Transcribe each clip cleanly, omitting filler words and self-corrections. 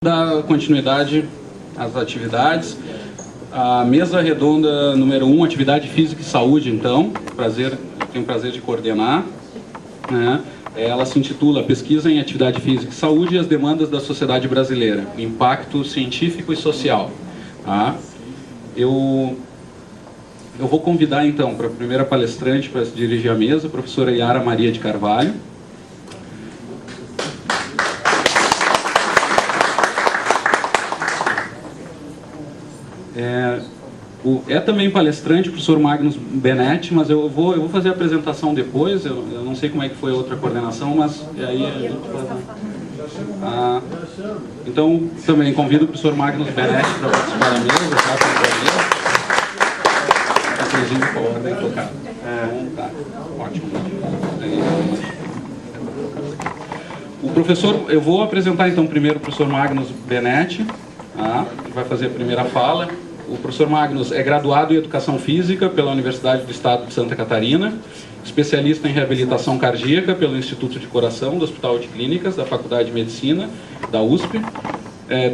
Dar continuidade às atividades. A mesa redonda número 1, atividade física e saúde, então, tenho o prazer de coordenar, né? Ela se intitula Pesquisa em Atividade Física e Saúde e as Demandas da Sociedade Brasileira, Impacto Científico e Social. Tá? Eu vou convidar, então, para a primeira palestrante para se dirigir à mesa, a professora Yara Maria de Carvalho. É também palestrante o professor Magnus Benetti, mas eu vou fazer a apresentação depois. Eu não sei como é que foi a outra coordenação, mas aí a gente vai... Então, também convido o professor Magnus Benetti para participar da mesa, tá? Inclusive, por ordem tocada. Tá, ótimo. O professor, eu vou apresentar então primeiro o professor Magnus Benetti, tá? Que vai fazer a primeira fala. O professor Magnus é graduado em Educação Física pela Universidade do Estado de Santa Catarina, especialista em reabilitação cardíaca pelo Instituto de Coração do Hospital de Clínicas da Faculdade de Medicina da USP,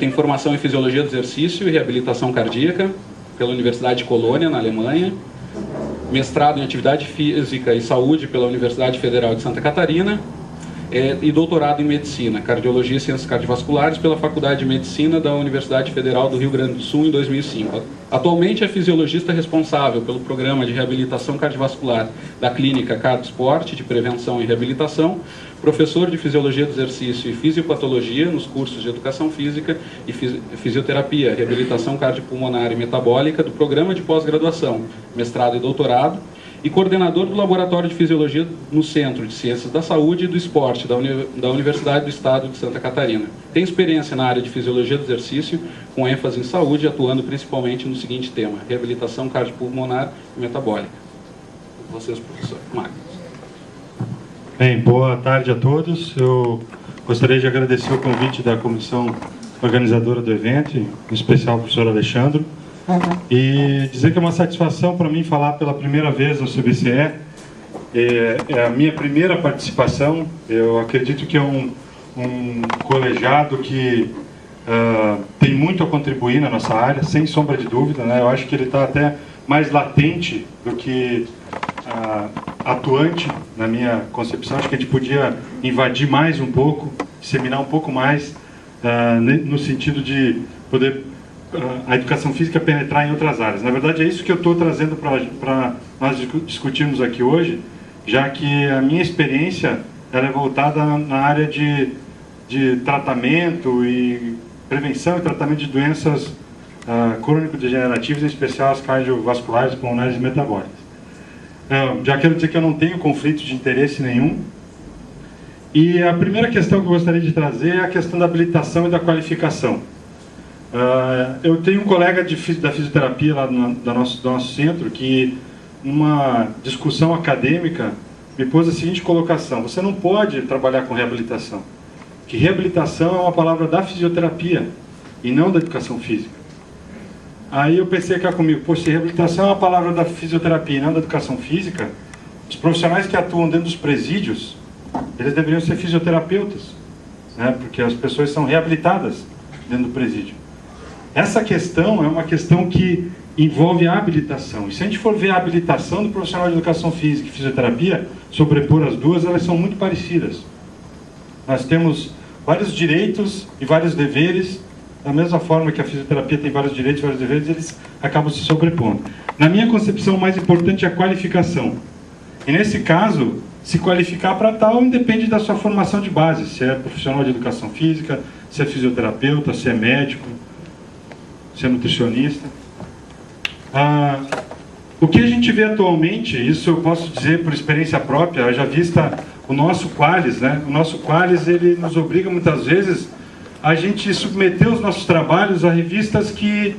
tem formação em Fisiologia do Exercício e Reabilitação Cardíaca pela Universidade de Colônia, na Alemanha, mestrado em Atividade Física e Saúde pela Universidade Federal de Santa Catarina, e doutorado em Medicina, Cardiologia e Ciências Cardiovasculares pela Faculdade de Medicina da Universidade Federal do Rio Grande do Sul em 2005. Atualmente é fisiologista responsável pelo Programa de Reabilitação Cardiovascular da Clínica Cardiosport de Prevenção e Reabilitação, professor de Fisiologia do Exercício e Fisiopatologia nos cursos de Educação Física e Fisioterapia, Reabilitação Cardiopulmonar e Metabólica do Programa de Pós-Graduação, Mestrado e Doutorado, e coordenador do Laboratório de Fisiologia no Centro de Ciências da Saúde e do Esporte da Universidade do Estado de Santa Catarina. Tem experiência na área de Fisiologia do Exercício, com ênfase em saúde, atuando principalmente no seguinte tema: reabilitação cardiopulmonar e metabólica. Vocês, professor Magnus. Bem, boa tarde a todos. Eu gostaria de agradecer o convite da comissão organizadora do evento, em especial ao professor Alexandre. E dizer que é uma satisfação para mim falar pela primeira vez no CBCE. É a minha primeira participação. Eu acredito que é um colegiado que tem muito a contribuir na nossa área, sem sombra de dúvida, né? Eu acho que ele está até mais latente do que atuante, na minha concepção. Acho que a gente podia invadir mais um pouco, disseminar um pouco mais, no sentido de poder a educação física penetrar em outras áreas. Na verdade, é isso que eu estou trazendo para nós discutirmos aqui hoje, já que a minha experiência ela é voltada na área de tratamento e prevenção e tratamento de doenças crônico-degenerativas, em especial as cardiovasculares, pulmonares e metabólicas. Já quero dizer que eu não tenho conflito de interesse nenhum. E a primeira questão que eu gostaria de trazer é a questão da habilitação e da qualificação. Eu tenho um colega da fisioterapia lá do nosso centro que, numa discussão acadêmica, me pôs a seguinte colocação: você não pode trabalhar com reabilitação, que reabilitação é uma palavra da fisioterapia e não da educação física. Aí eu pensei cá comigo, poxa, se reabilitação é uma palavra da fisioterapia e não da educação física, os profissionais que atuam dentro dos presídios, eles deveriam ser fisioterapeutas, né? Porque as pessoas são reabilitadas dentro do presídio. Essa questão é uma questão que envolve a habilitação. E se a gente for ver a habilitação do profissional de educação física e fisioterapia, sobrepor as duas, elas são muito parecidas. Nós temos vários direitos e vários deveres, da mesma forma que a fisioterapia tem vários direitos e vários deveres, eles acabam se sobrepondo. Na minha concepção, o mais importante é a qualificação. E nesse caso, se qualificar para tal independe da sua formação de base, se é profissional de educação física, se é fisioterapeuta, se é médico, ser nutricionista. O que a gente vê atualmente, isso eu posso dizer por experiência própria, já vista o nosso Qualis, né? O nosso Qualis, ele nos obriga muitas vezes a gente submeter os nossos trabalhos a revistas que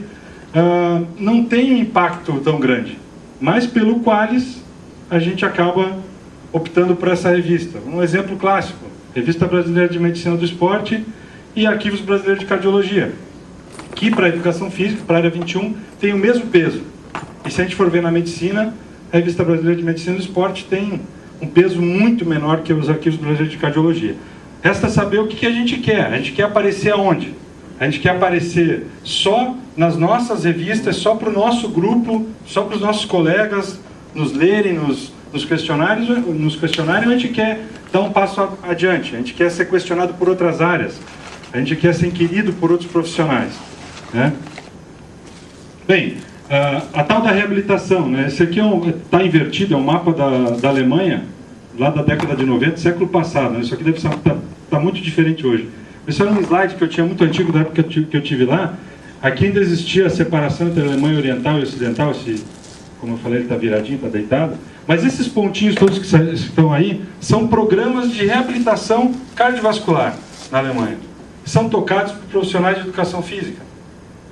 não têm um impacto tão grande, mas pelo Qualis a gente acaba optando por essa revista. Um exemplo clássico: Revista Brasileira de Medicina do Esporte e Arquivos Brasileiros de Cardiologia, que para a educação física, para a área 21, tem o mesmo peso. E se a gente for ver na medicina, a Revista Brasileira de Medicina do Esporte tem um peso muito menor que os arquivos brasileiros de cardiologia. Resta saber o que a gente quer. A gente quer aparecer aonde? A gente quer aparecer só nas nossas revistas, só para o nosso grupo, só para os nossos colegas nos lerem, nos questionários, a gente quer dar um passo adiante, a gente quer ser questionado por outras áreas, a gente quer ser inquirido por outros profissionais, né? Bem, a tal da reabilitação, né? Esse aqui está invertido, é um mapa da Alemanha, lá da década de 90, século passado, né? Isso aqui deve estar tá muito diferente hoje. Esse era um slide que eu tinha muito antigo, da época que eu tive lá. Aqui ainda existia a separação entre a Alemanha Oriental e Ocidental, como eu falei, ele está viradinho, está deitado. Mas esses pontinhos todos que estão aí são programas de reabilitação cardiovascular na Alemanha. São tocados por profissionais de educação física.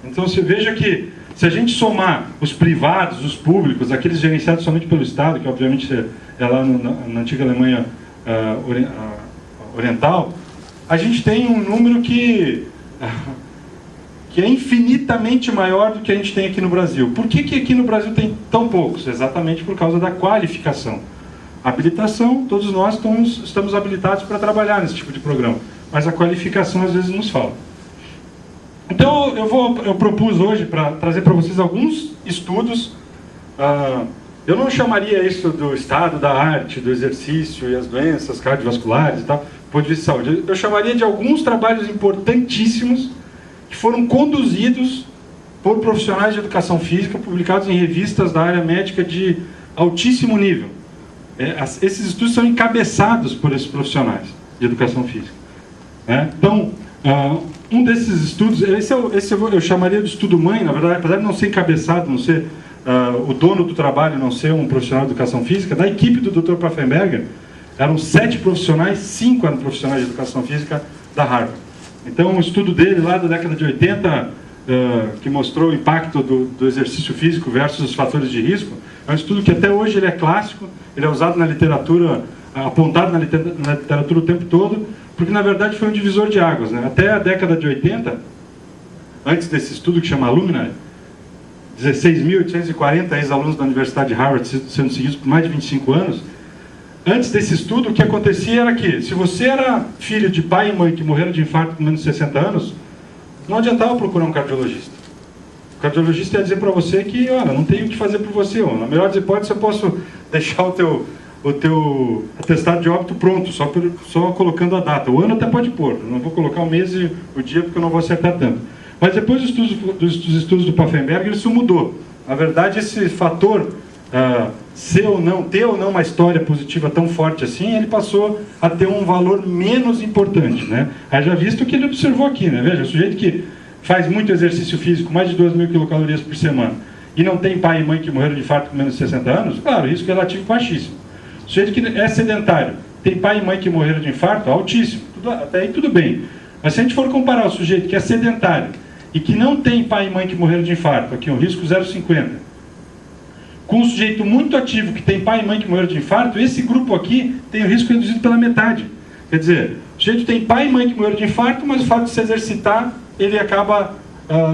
Então você veja que, se a gente somar os privados, os públicos, aqueles gerenciados somente pelo Estado, que obviamente é lá na antiga Alemanha Oriental, a gente tem um número que é infinitamente maior do que a gente tem aqui no Brasil. Por que aqui no Brasil tem tão poucos? Exatamente por causa da qualificação. Habilitação, todos nós estamos habilitados para trabalhar nesse tipo de programa, mas a qualificação às vezes nos falta. Então eu propus hoje para trazer para vocês alguns estudos. Eu não chamaria isso do estado da arte, do exercício e as doenças cardiovasculares e tal, do ponto de vista de saúde. Eu chamaria de alguns trabalhos importantíssimos que foram conduzidos por profissionais de educação física, publicados em revistas da área médica de altíssimo nível. Esses estudos são encabeçados por esses profissionais de educação física. Então, um desses estudos, esse eu chamaria de estudo mãe, na verdade, apesar de não ser encabeçado, não ser o dono do trabalho, não ser um profissional de educação física, da equipe do Dr. Pfaffenberger, eram 7 profissionais, 5 eram profissionais de educação física da Harvard. Então, um estudo dele lá da década de 80, que mostrou o impacto do exercício físico versus os fatores de risco, é um estudo que até hoje ele é clássico, ele é usado na literatura, apontado na literatura o tempo todo, porque na verdade foi um divisor de águas, né? Até a década de 80, antes desse estudo que chama Alumni, 16.840 ex-alunos da Universidade de Harvard sendo seguidos por mais de 25 anos. Antes desse estudo, o que acontecia era que, se você era filho de pai e mãe que morreram de infarto com menos de 60 anos, não adiantava procurar um cardiologista. O cardiologista ia dizer para você que, olha, não tenho o que fazer por você, ou, na melhor das hipóteses, eu posso deixar o teu atestado de óbito pronto, só colocando a data. O ano até pode pôr, eu não vou colocar o mês e o dia porque eu não vou acertar tanto. Mas depois dos estudos do Pfaffenberger, isso mudou. Na verdade, esse fator, ter ou não uma história positiva tão forte assim, ele passou a ter um valor menos importante, né? Haja visto o que ele observou aqui, né? Veja, o sujeito que faz muito exercício físico, mais de 2.000 quilocalorias por semana, e não tem pai e mãe que morreram de infarto com menos de 60 anos, claro, risco relativo baixíssimo. O sujeito que é sedentário, tem pai e mãe que morreram de infarto, altíssimo. Até aí tudo bem. Mas se a gente for comparar o sujeito que é sedentário e que não tem pai e mãe que morreram de infarto, aqui um risco 0,50, com um sujeito muito ativo que tem pai e mãe que morreram de infarto, esse grupo aqui tem o risco reduzido pela metade. Quer dizer, o sujeito tem pai e mãe que morreram de infarto, mas o fato de se exercitar, ele acaba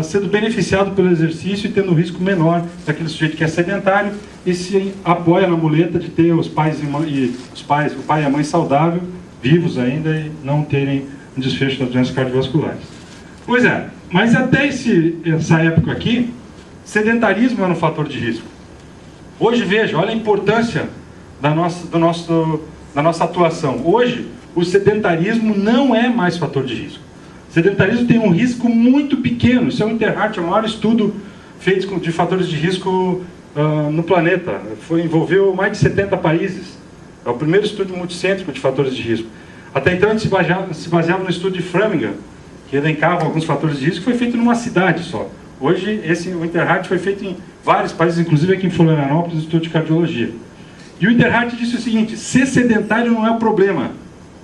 sendo beneficiado pelo exercício e tendo um risco menor daquele sujeito que é sedentário e se apoia na muleta de ter os pais o pai e a mãe saudável, vivos ainda e não terem um desfecho das doenças cardiovasculares. Pois é, mas até essa época aqui, sedentarismo era um fator de risco. Hoje, veja, olha a importância da nossa atuação. Hoje, o sedentarismo não é mais fator de risco. O sedentarismo tem um risco muito pequeno. Isso é o Interheart, é o maior estudo feito de fatores de risco no planeta. Envolveu mais de 70 países. É o primeiro estudo multicêntrico de fatores de risco. Até então, a gente se baseava no estudo de Framingham, que elencava alguns fatores de risco, que foi feito numa cidade só. Hoje, o Interheart foi feito em vários países, inclusive aqui em Florianópolis, no Instituto de Cardiologia. E o Interheart disse o seguinte: ser sedentário não é o problema.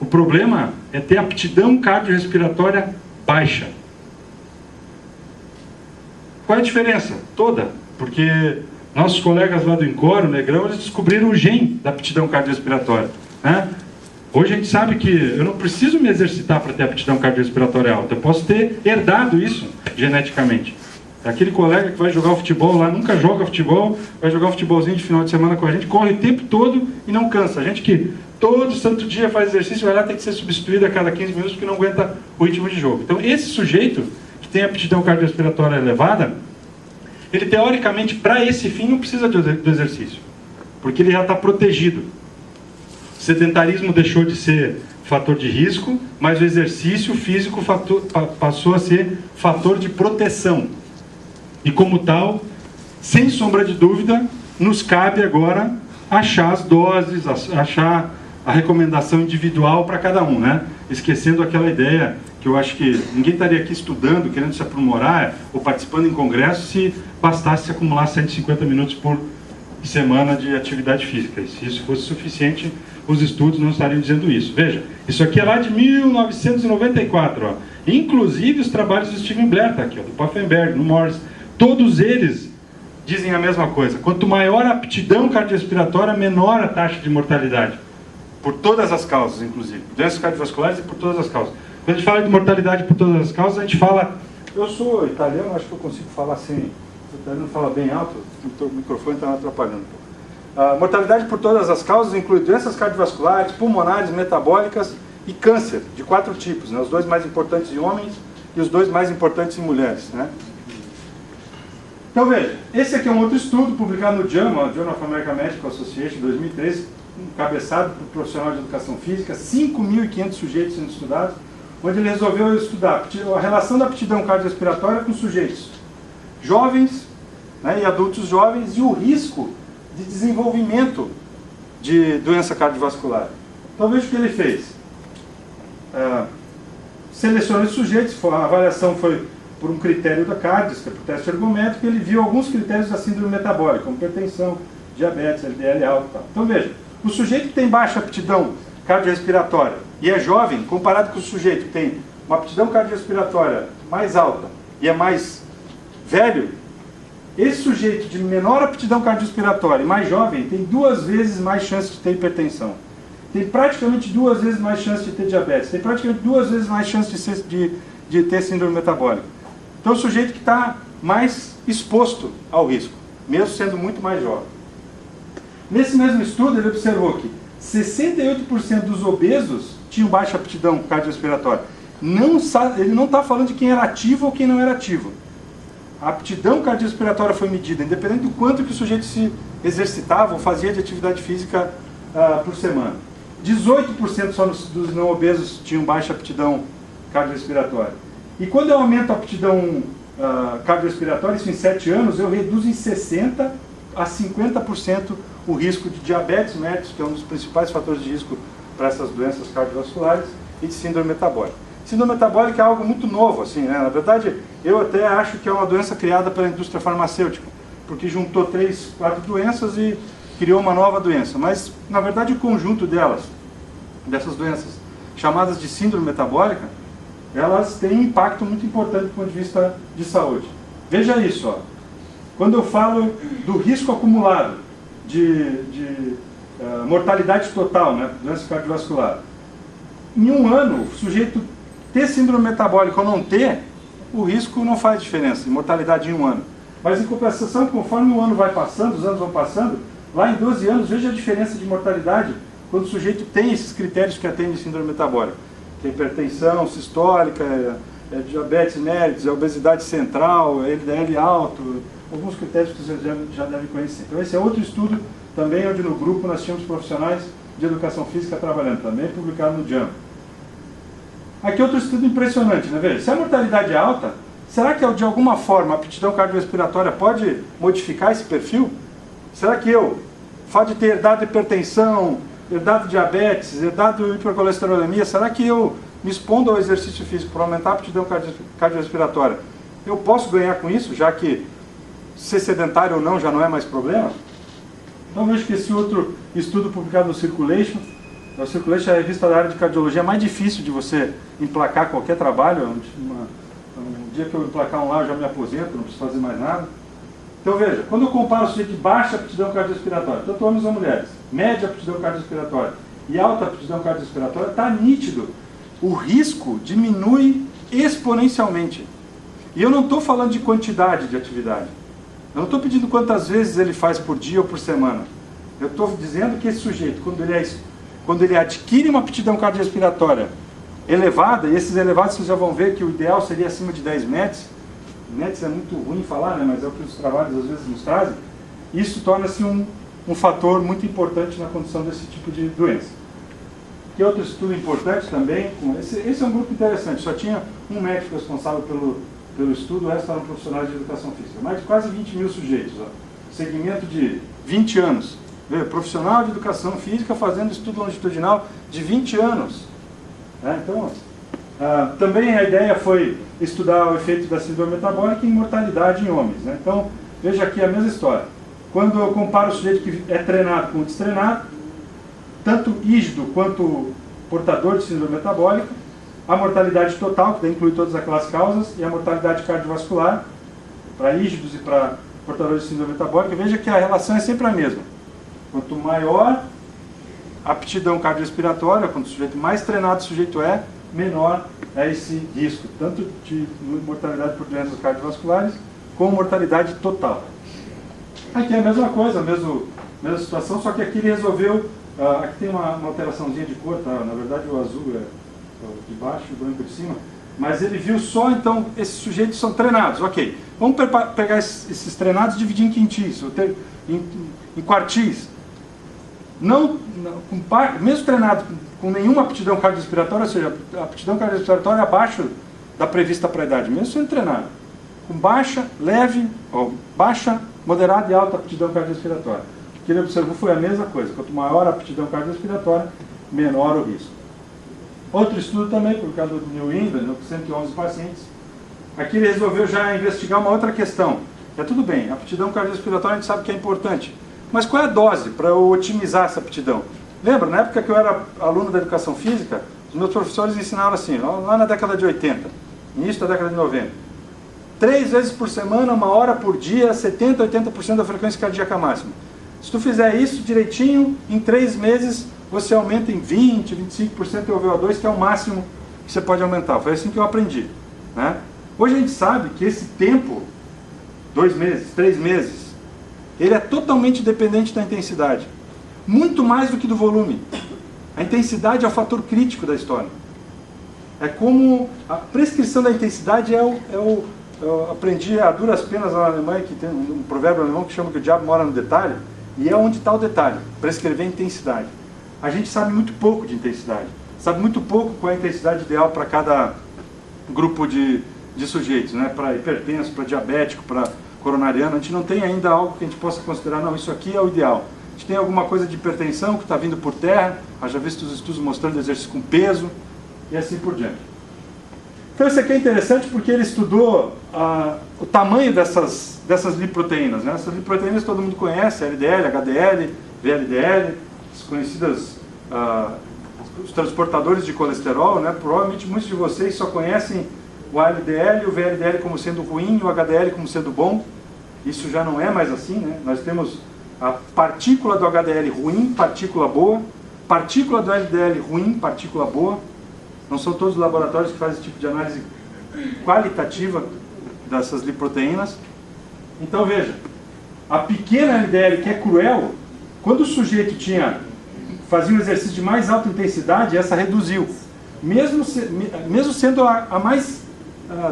O problema é ter aptidão cardiorrespiratória baixa. Qual é a diferença? Toda. Porque nossos colegas lá do INCOR, o Negrão, eles descobriram o gene da aptidão cardiorrespiratória, né? Hoje a gente sabe que eu não preciso me exercitar para ter aptidão cardiorrespiratória alta. Eu posso ter herdado isso geneticamente. Aquele colega que vai jogar futebol lá, nunca joga futebol, vai jogar um futebolzinho de final de semana com a gente, corre o tempo todo e não cansa. A gente que todo santo dia faz exercício, vai lá, tem que ser substituído a cada 15 minutos porque não aguenta o ritmo de jogo. Então esse sujeito tem aptidão cardiorrespiratória elevada, ele teoricamente, para esse fim, não precisa do exercício, porque ele já está protegido. O sedentarismo deixou de ser fator de risco, mas o exercício físico passou a ser fator de proteção. E como tal, sem sombra de dúvida, nos cabe agora achar as doses, achar a recomendação individual para cada um, né? Esquecendo aquela ideia que eu acho que ninguém estaria aqui estudando, querendo se aprimorar ou participando em congresso se bastasse acumular 150 minutos por semana de atividade física. E se isso fosse suficiente, os estudos não estariam dizendo isso. Veja, isso aqui é lá de 1994, ó. Inclusive os trabalhos do Steven Blair, tá aqui, ó, do Pfaffenberg, do Morris, todos eles dizem a mesma coisa. Quanto maior a aptidão cardiorrespiratória, menor a taxa de mortalidade. Por todas as causas, inclusive. Doenças cardiovasculares e por todas as causas. Quando a gente fala de mortalidade por todas as causas, a gente fala... Eu sou italiano, acho que eu consigo falar assim. O italiano fala bem alto, o microfone está me atrapalhando um pouco. A mortalidade por todas as causas inclui doenças cardiovasculares, pulmonares, metabólicas e câncer, de 4 tipos, né? Os 2 mais importantes em homens e os 2 mais importantes em mulheres, né? Então veja, esse aqui é um outro estudo publicado no JAMA, Journal of American Medical Association, 2013, encabeçado por profissional de educação física, 5.500 sujeitos sendo estudados, onde ele resolveu estudar a relação da aptidão cardiorrespiratória com sujeitos jovens, né, e adultos jovens, e o risco de desenvolvimento de doença cardiovascular. Então veja o que ele fez. Selecionou os sujeitos, a avaliação foi por um critério da CARDIS, que é por teste ergométrico, ele viu alguns critérios da síndrome metabólica, como hipertensão, diabetes, LDL alto e tal. Então veja, o sujeito que tem baixa aptidão cardiorrespiratória e é jovem, comparado com o sujeito que tem uma aptidão cardiorrespiratória mais alta e é mais velho, esse sujeito de menor aptidão cardiorrespiratória e mais jovem tem 2 vezes mais chance de ter hipertensão. Tem praticamente 2 vezes mais chance de ter diabetes. Tem praticamente 2 vezes mais chance de ter síndrome metabólica. Então, o sujeito que está mais exposto ao risco, mesmo sendo muito mais jovem. Nesse mesmo estudo, ele observou que 68% dos obesos tinham baixa aptidão cardiorrespiratória. Ele não está falando de quem era ativo ou quem não era ativo. A aptidão cardiorrespiratória foi medida, independente do quanto que o sujeito se exercitava ou fazia de atividade física por semana. 18% só dos não obesos tinham baixa aptidão cardiorrespiratória. E quando eu aumento a aptidão cardiorrespiratória, isso em 7 anos, eu reduzo em 60% a 50% o risco de diabetes mellitus, que é um dos principais fatores de risco para essas doenças cardiovasculares, e de síndrome metabólica. Síndrome metabólica é algo muito novo, assim, né? Na verdade, eu até acho que é uma doença criada pela indústria farmacêutica, porque juntou 3, 4 doenças e criou uma nova doença. Mas, na verdade, o conjunto dessas doenças, chamadas de síndrome metabólica, elas têm um impacto muito importante do ponto de vista de saúde. Veja isso, ó. Quando eu falo do risco acumulado de mortalidade total, né, doença cardiovascular, em um ano, o sujeito ter síndrome metabólica ou não ter, o risco não faz diferença, em mortalidade em um ano. Mas em compensação, conforme o ano vai passando, os anos vão passando, lá em 12 anos, veja a diferença de mortalidade quando o sujeito tem esses critérios que atendem síndrome metabólica. Que é hipertensão sistólica, diabetes mellitus, obesidade central, LDL alto, alguns critérios que vocês já devem conhecer. Então esse é outro estudo também, onde no grupo nós tínhamos profissionais de educação física trabalhando, também publicado no JAMA. Aqui outro estudo impressionante, né? Veja, se a mortalidade é alta, será que de alguma forma a aptidão cardiorrespiratória pode modificar esse perfil? Será que o fato de ter herdado hipertensão, herdado diabetes, herdado hipercolesterolemia, será que eu me expondo ao exercício físico para aumentar a aptidão cardiorrespiratória, eu posso ganhar com isso, já que ser sedentário ou não já não é mais problema? Então vejo que esse outro estudo publicado no Circulation, o Circulation é a revista da área de cardiologia mais difícil de você emplacar qualquer trabalho. Um dia que eu emplacar um lá, eu já me aposento, não preciso fazer mais nada. Então veja, quando eu comparo o sujeito de baixa aptidão cardiorrespiratória, tanto homens ou mulheres, média aptidão cardiorrespiratória e alta aptidão cardiorrespiratória, está nítido. O risco diminui exponencialmente. E eu não estou falando de quantidade de atividade. Eu não estou pedindo quantas vezes ele faz por dia ou por semana. Eu estou dizendo que esse sujeito, quando ele adquire uma aptidão cardiorrespiratória elevada, e esses elevados vocês já vão ver que o ideal seria acima de 10 metros. Metros é muito ruim falar, né, mas é o que os trabalhos às vezes nos trazem. Isso torna-se um fator muito importante na condição desse tipo de doença. Que outro estudo importante também, esse é um grupo interessante, só tinha um médico responsável pelo estudo, o resto eram profissionais de educação física. Mais de quase 20 mil sujeitos, ó. Segmento de 20 anos. Veja, profissional de educação física fazendo estudo longitudinal de 20 anos. Então, também a ideia foi estudar o efeito da síndrome metabólica em mortalidade em homens, né? Então, veja aqui a mesma história. Quando eu comparo o sujeito que é treinado com o destreinado, tanto rígido quanto portador de síndrome metabólica, a mortalidade total, que inclui todas aquelas causas, e a mortalidade cardiovascular, para rígidos e para portadores de síndrome metabólica, veja que a relação é sempre a mesma. Quanto maior a aptidão cardiorrespiratória, quanto o sujeito mais treinado o sujeito é, menor é esse risco, tanto de mortalidade por doenças cardiovasculares, como mortalidade total. Aqui é a mesma coisa, a mesma situação, só que aqui ele resolveu, aqui tem uma alteraçãozinha de cor, tá? Na verdade o azul é de baixo e o branco de cima, mas ele viu só, então, esses sujeitos são treinados, ok. Vamos pegar esses treinados e dividir em quintis, em quartis. Mesmo treinado com nenhuma aptidão cardiorrespiratória, ou seja, a aptidão cardiorrespiratória é abaixo da prevista para a idade, mesmo sendo treinado. Com baixa, leve, baixa, moderada e alta aptidão cardiorrespiratória. O que ele observou foi a mesma coisa. Quanto maior a aptidão cardiorrespiratória, menor o risco. Outro estudo também, publicado no New England, com 111 pacientes. Aqui ele resolveu já investigar uma outra questão. Tudo bem, a aptidão cardiorrespiratória a gente sabe que é importante. Mas qual é a dose para eu otimizar essa aptidão? Lembra, na época que eu era aluno da educação física, os meus professores ensinaram assim, lá na década de 80, início da década de 90. 3 vezes por semana, 1 hora por dia, 70%, 80% da frequência cardíaca máxima. Se tu fizer isso direitinho, em 3 meses você aumenta em 20%, 25% o VO2, que é o máximo que você pode aumentar. Foi assim que eu aprendi, né? Hoje a gente sabe que esse tempo, 2 meses, 3 meses, ele é totalmente dependente da intensidade. Muito mais do que do volume. A intensidade é o fator crítico da história. É como a prescrição da intensidade eu aprendi a duras penas na Alemanha, que tem um provérbio alemão que chama que o diabo mora no detalhe, e é onde está o detalhe, prescrever intensidade. A gente sabe muito pouco de intensidade, sabe muito pouco qual é a intensidade ideal para cada grupo de sujeitos, né? Para hipertenso, para diabético, para coronariano. A gente não tem ainda algo que a gente possa considerar, não, isso aqui é o ideal. A gente tem alguma coisa de hipertensão que está vindo por terra, já visto os estudos mostrando exercício com peso, e assim por diante. Então isso aqui é interessante porque ele estudou o tamanho dessas lipoproteínas, né? Essas lipoproteínas todo mundo conhece, LDL, HDL, VLDL, as conhecidas, os transportadores de colesterol, né? Provavelmente muitos de vocês só conhecem o LDL e o VLDL como sendo ruim e o HDL como sendo bom. Isso já não é mais assim, né? Nós temos a partícula do HDL ruim, partícula boa, partícula do LDL ruim, partícula boa. Não são todos os laboratórios que fazem esse tipo de análise qualitativa dessas lipoproteínas. Então veja, a pequena LDL, que é cruel, quando o sujeito fazia um exercício de mais alta intensidade, essa reduziu. Mesmo sendo a mais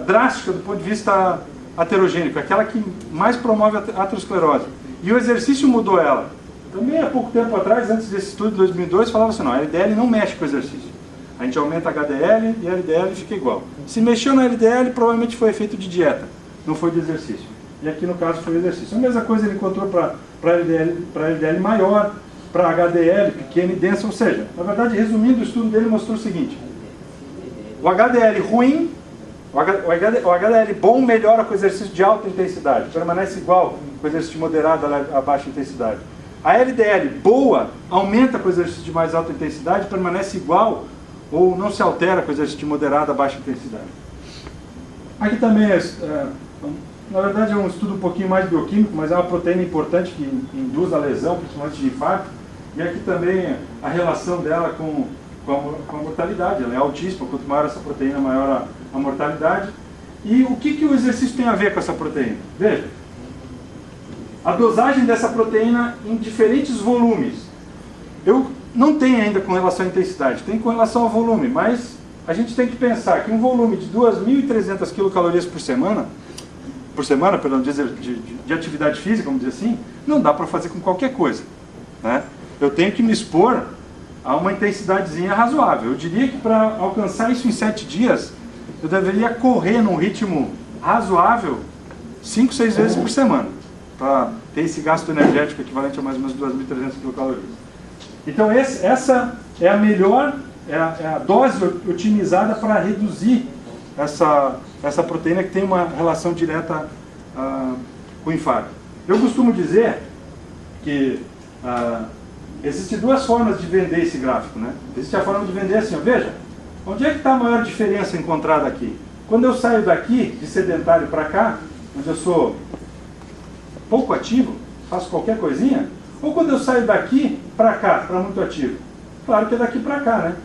drástica do ponto de vista aterogênico, aquela que mais promove a aterosclerose. E o exercício mudou ela. Também há pouco tempo atrás, antes desse estudo de 2002, falava assim, não, a LDL não mexe com o exercício. A gente aumenta a HDL e a LDL fica igual. Se mexeu na LDL, provavelmente foi efeito de dieta, não foi de exercício. E aqui no caso foi exercício. A mesma coisa ele encontrou para LDL maior, para HDL pequena e densa, ou seja, na verdade, resumindo, o estudo dele mostrou o seguinte: o HDL ruim, o HDL bom melhora com exercício de alta intensidade, permanece igual com exercício de moderada a baixa intensidade. A LDL boa aumenta com exercício de mais alta intensidade, permanece igual ou não se altera com exercício de moderada a baixa intensidade. Aqui também, na verdade é um estudo um pouquinho mais bioquímico, mas é uma proteína importante que induz a lesão, principalmente de infarto. E aqui também a relação dela com a mortalidade, ela é altíssima, quanto maior essa proteína, maior a mortalidade. E o que o exercício tem a ver com essa proteína? Veja, a dosagem dessa proteína em diferentes volumes. Eu não tenho ainda com relação à intensidade, tem com relação ao volume, mas a gente tem que pensar que um volume de 2.300 quilocalorias por semana, perdão, de atividade física, vamos dizer assim, não dá para fazer com qualquer coisa, né? Eu tenho que me expor a uma intensidadezinha razoável. Eu diria que para alcançar isso em 7 dias, eu deveria correr num ritmo razoável 5, 6 vezes por semana, para ter esse gasto energético equivalente a mais ou menos 2.300 quilocalorias. Então essa é a melhor, é a dose otimizada para reduzir essa proteína que tem uma relação direta com o infarto. Eu costumo dizer que existem 2 formas de vender esse gráfico, né? Existe a forma de vender assim, ó, veja, onde é que está a maior diferença encontrada aqui? Quando eu saio daqui, de sedentário para cá, onde eu sou pouco ativo, faço qualquer coisinha, ou quando eu saio daqui para cá, para muito ativo? Claro que é daqui para cá, né?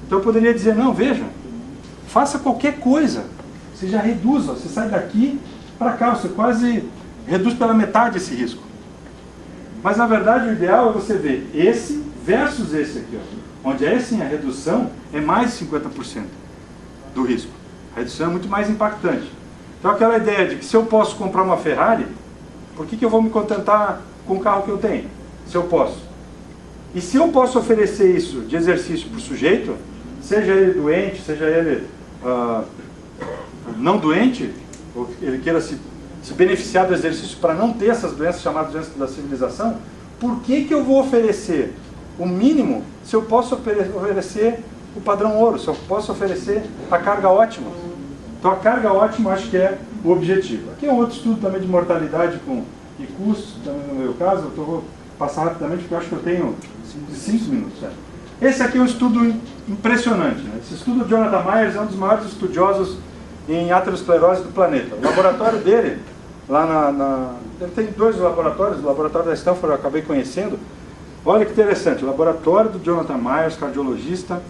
Então eu poderia dizer, não, veja, faça qualquer coisa, você já reduz, ó, você sai daqui para cá, você quase reduz pela metade esse risco. Mas na verdade o ideal é você ver esse versus esse aqui, ó, onde é sim a redução é mais de 50% do risco. A redução é muito mais impactante. Então aquela ideia de que se eu posso comprar uma Ferrari, por que eu vou me contentar com o carro que eu tenho? Se eu posso. E se eu posso oferecer isso de exercício para o sujeito, seja ele doente, seja ele não doente, ou ele queira se beneficiar do exercício para não ter essas doenças chamadas doenças da civilização, por que eu vou oferecer o mínimo se eu posso oferecer o padrão ouro, se eu posso oferecer a carga ótima? Então a carga ótima acho que é o objetivo. Aqui é um outro estudo também de mortalidade e custos, também no meu caso, eu vou passar rapidamente porque eu acho que eu tenho 5 minutos. Certo? Esse aqui é um estudo impressionante, né? Esse estudo do Jonathan Myers é um dos maiores estudiosos em aterosclerose do planeta. O laboratório dele, ele tem 2 laboratórios, o laboratório da Stanford eu acabei conhecendo. Olha que interessante, o laboratório do Jonathan Myers, cardiologista.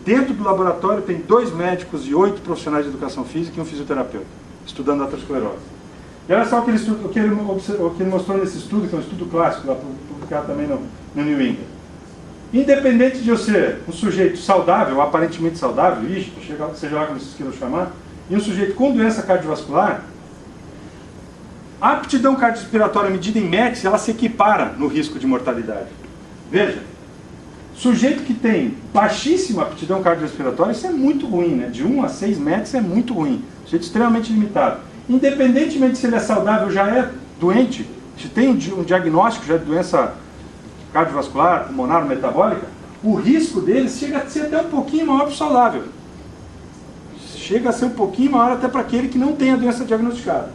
Dentro do laboratório tem 2 médicos e 8 profissionais de educação física e um fisioterapeuta, estudando aterosclerose. E olha só o que ele mostrou nesse estudo, que é um estudo clássico, lá publicado também no New England. Independente de eu ser um sujeito saudável, aparentemente saudável, seja lá como vocês queiram chamar, e um sujeito com doença cardiovascular, a aptidão cardiorrespiratória medida em METs, ela se equipara no risco de mortalidade. Veja, sujeito que tem baixíssima aptidão cardiorrespiratória, isso é muito ruim, né? De 1 a 6 METs é muito ruim, sujeito extremamente limitado. Independentemente se ele é saudável, já é doente, se tem um diagnóstico já de doença cardiovascular, pulmonar, metabólica, o risco dele chega a ser até um pouquinho maior para o saudável. Chega a ser um pouquinho maior até para aquele que não tem a doença diagnosticada.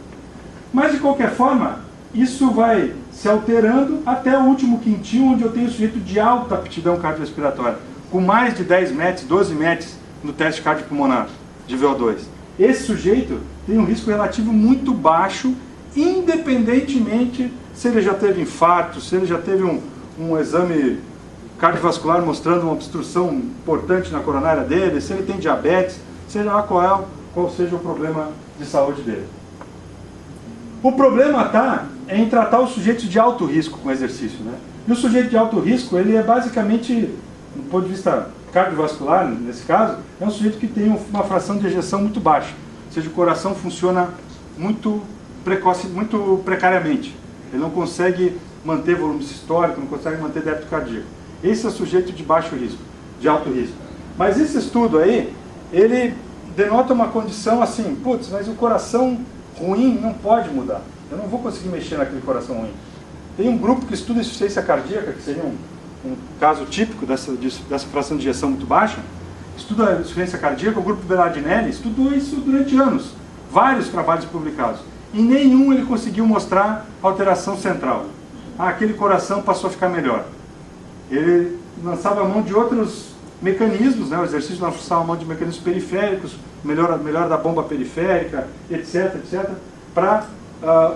Mas, de qualquer forma, isso vai se alterando até o último quintil, onde eu tenho sujeito de alta aptidão cardiorrespiratória, com mais de 10 METs, 12 METs no teste cardiopulmonar de VO2. Esse sujeito tem um risco relativo muito baixo, independentemente se ele já teve infarto, se ele já teve um exame cardiovascular mostrando uma obstrução importante na coronária dele, se ele tem diabetes, seja lá qual seja o problema de saúde dele. O problema está em tratar os sujeitos de alto risco com exercício, né? E o sujeito de alto risco, ele é basicamente, do ponto de vista cardiovascular, nesse caso, é um sujeito que tem uma fração de ejeção muito baixa, ou seja, o coração funciona muito precariamente. Ele não consegue manter volume sistólico, não consegue manter débito cardíaco. Esse é o sujeito de baixo risco, de alto risco. Mas esse estudo aí, ele denota uma condição assim, putz, mas o coração ruim não pode mudar. Eu não vou conseguir mexer naquele coração ruim. Tem um grupo que estuda insuficiência cardíaca, que seria um caso típico dessa fração de ejeção muito baixa. Estuda a insuficiência cardíaca, o grupo Belardinelli estudou isso durante anos. Vários trabalhos publicados. Em nenhum ele conseguiu mostrar alteração central. Aquele coração passou a ficar melhor. Ele lançava a mão de outros mecanismos, né? O exercício lançava a mão de mecanismos periféricos, melhor da bomba periférica, etc, para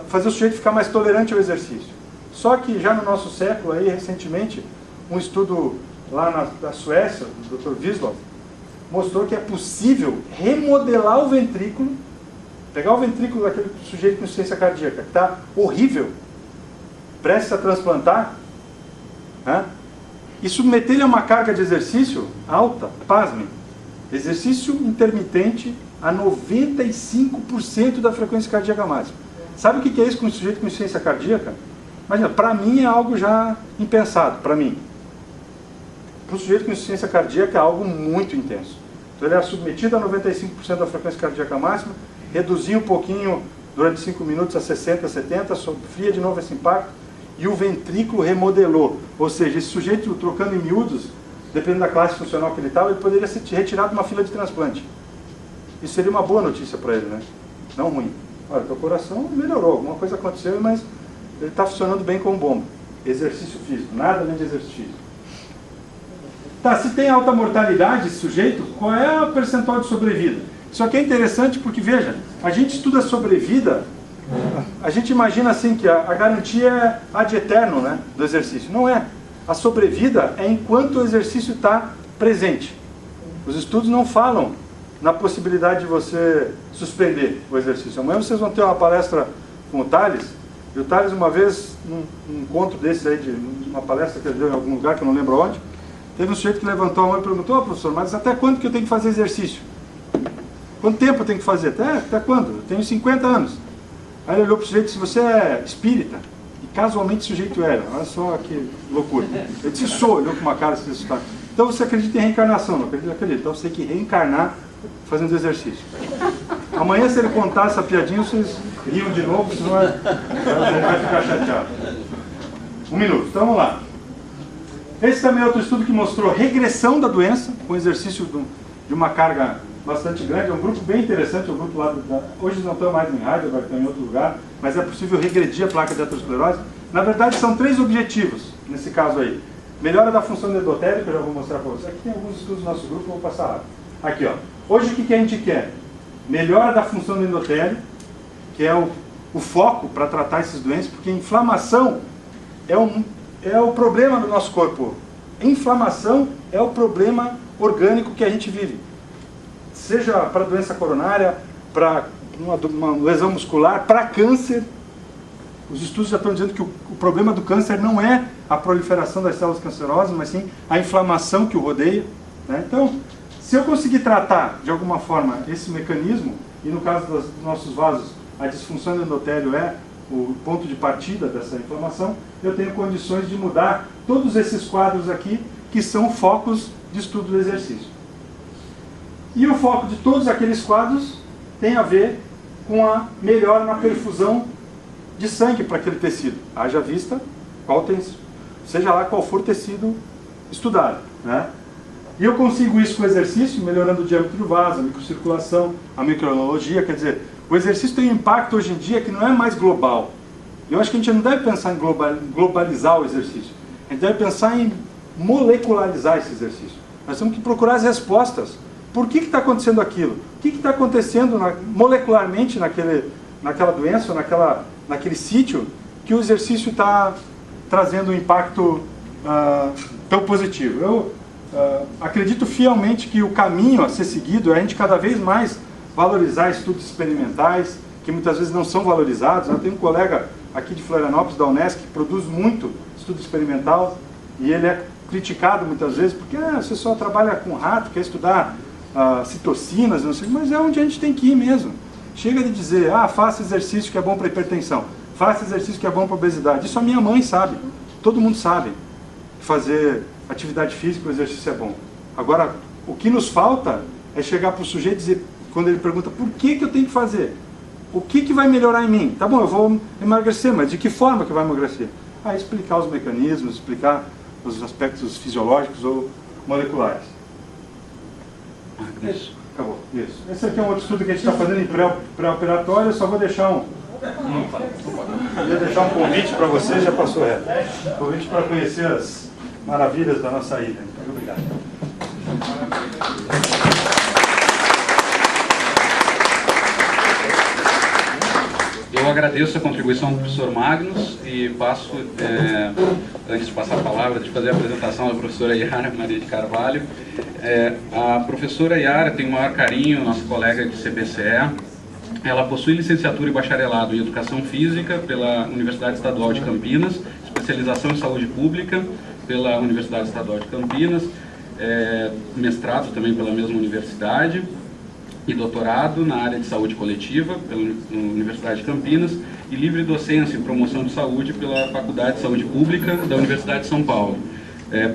fazer o sujeito ficar mais tolerante ao exercício. Só que já no nosso século, aí, recentemente, um estudo lá na Suécia, do Dr. Wieslow, mostrou que é possível remodelar o ventrículo, pegar o ventrículo daquele sujeito com insuficiência cardíaca, que está horrível, prestes a transplantar, né? E submeter ele a uma carga de exercício alta, pasmem, Exercício intermitente a 95% da frequência cardíaca máxima. Sabe o que é isso com um sujeito com insuficiência cardíaca? Imagina, para mim é algo já impensado, para mim. Para um sujeito com insuficiência cardíaca é algo muito intenso. Então ele é submetido a 95% da frequência cardíaca máxima, reduzir um pouquinho durante 5 minutos a 60, 70, sofria de novo esse impacto, e o ventrículo remodelou. Ou seja, esse sujeito, trocando em miúdos, dependendo da classe funcional que ele estava, ele poderia ser retirado de uma fila de transplante. Isso seria uma boa notícia para ele, né? Não ruim. Olha, teu coração melhorou, alguma coisa aconteceu, mas ele está funcionando bem como bomba. Exercício físico, nada além de exercício físico. Tá, se tem alta mortalidade esse sujeito, qual é o percentual de sobrevida? Isso aqui é interessante porque, veja, a gente estuda sobrevida, a gente imagina assim que a garantia é ad eterno, né, do exercício. Não é. A sobrevida é enquanto o exercício está presente. Os estudos não falam na possibilidade de você suspender o exercício. Amanhã vocês vão ter uma palestra com o Thales, e o Thales uma vez, num encontro desse aí, de uma palestra que ele deu em algum lugar, que eu não lembro onde, teve um sujeito que levantou a mão e perguntou: "Ô, professor, mas até quando que eu tenho que fazer exercício? Quanto tempo eu tenho que fazer?" Até quando? Eu tenho 50 anos. Aí ele olhou para o sujeito e disse: "Você é espírita?" E casualmente o sujeito era. Olha só que loucura. Ele disse: "Sou." Olhou com uma cara assim: "Então você acredita em reencarnação?" "Não acredito." "Acredito. Então você tem que reencarnar fazendo exercício." Amanhã, se ele contar essa piadinha, vocês riam de novo, senão ele vai ficar chateado. 1 minuto. Então vamos lá. Esse também é outro estudo que mostrou regressão da doença com exercício de uma carga bastante grande. É um grupo bem interessante, é um grupo lá hoje não estão mais em rádio, vai estar em outro lugar, mas é possível regredir a placa de aterosclerose. Na verdade, são 3 objetivos, nesse caso aí. Melhora da função do endotélio, que eu já vou mostrar para vocês. Aqui tem alguns estudos do nosso grupo, eu vou passar lá. Aqui, ó. Hoje o que a gente quer? Melhora da função do endotélio, que é o foco para tratar esses doentes, porque inflamação é o problema do nosso corpo. Inflamação é o problema orgânico que a gente vive. Seja para doença coronária, para uma lesão muscular, para câncer. Os estudos já estão dizendo que o problema do câncer não é a proliferação das células cancerosas, mas sim a inflamação que o rodeia, né? Então, se eu conseguir tratar de alguma forma esse mecanismo, e no caso dos nossos vasos, a disfunção do endotélio é o ponto de partida dessa inflamação, eu tenho condições de mudar todos esses quadros aqui, que são focos de estudo do exercício. E o foco de todos aqueles quadros tem a ver com a melhora na perfusão de sangue para aquele tecido. Haja vista, seja lá qual for o tecido estudado, né? E eu consigo isso com o exercício, melhorando o diâmetro do vaso, a microcirculação, a microbiologia. Quer dizer, o exercício tem um impacto hoje em dia que não é mais global. Eu acho que a gente não deve pensar em globalizar o exercício. A gente deve pensar em molecularizar esse exercício. Nós temos que procurar as respostas. Por que está acontecendo aquilo? O que está acontecendo molecularmente naquela doença, naquele sítio, que o exercício está trazendo um impacto tão positivo? Eu acredito fielmente que o caminho a ser seguido é a gente cada vez mais valorizar estudos experimentais, que muitas vezes não são valorizados. Eu tenho um colega aqui de Florianópolis, da Unesc, que produz muito estudo experimental, e ele é criticado muitas vezes, porque você só trabalha com rato, quer estudar citocinas, não sei, mas é onde a gente tem que ir mesmo. Chega de dizer: faça exercício que é bom para hipertensão, faça exercício que é bom para obesidade. Isso a minha mãe sabe, todo mundo sabe. Fazer atividade física, o exercício é bom. Agora, o que nos falta é chegar para o sujeito e dizer, quando ele pergunta: por que eu tenho que fazer? O que vai melhorar em mim? Tá bom, eu vou emagrecer, mas de que forma que vai emagrecer? Explicar os mecanismos, explicar os aspectos fisiológicos ou moleculares. Isso. Acabou. Isso. Esse aqui é um outro estudo que a gente está fazendo em pré-operatório. Eu só vou deixar um convite para vocês, já passou reto. Convite para conhecer as maravilhas da nossa ilha. Muito obrigado. Eu agradeço a contribuição do professor Magnus e passo, antes de passar a palavra, de fazer a apresentação da professora Yara Maria de Carvalho. A professora Yara tem o maior carinho, nossa colega de CBCE. Ela possui licenciatura e bacharelado em Educação Física pela Universidade Estadual de Campinas, especialização em Saúde Pública pela Universidade Estadual de Campinas, mestrado também pela mesma universidade e doutorado na área de saúde coletiva pela Universidade de Campinas e livre docência em promoção de saúde pela Faculdade de Saúde Pública da Universidade de São Paulo.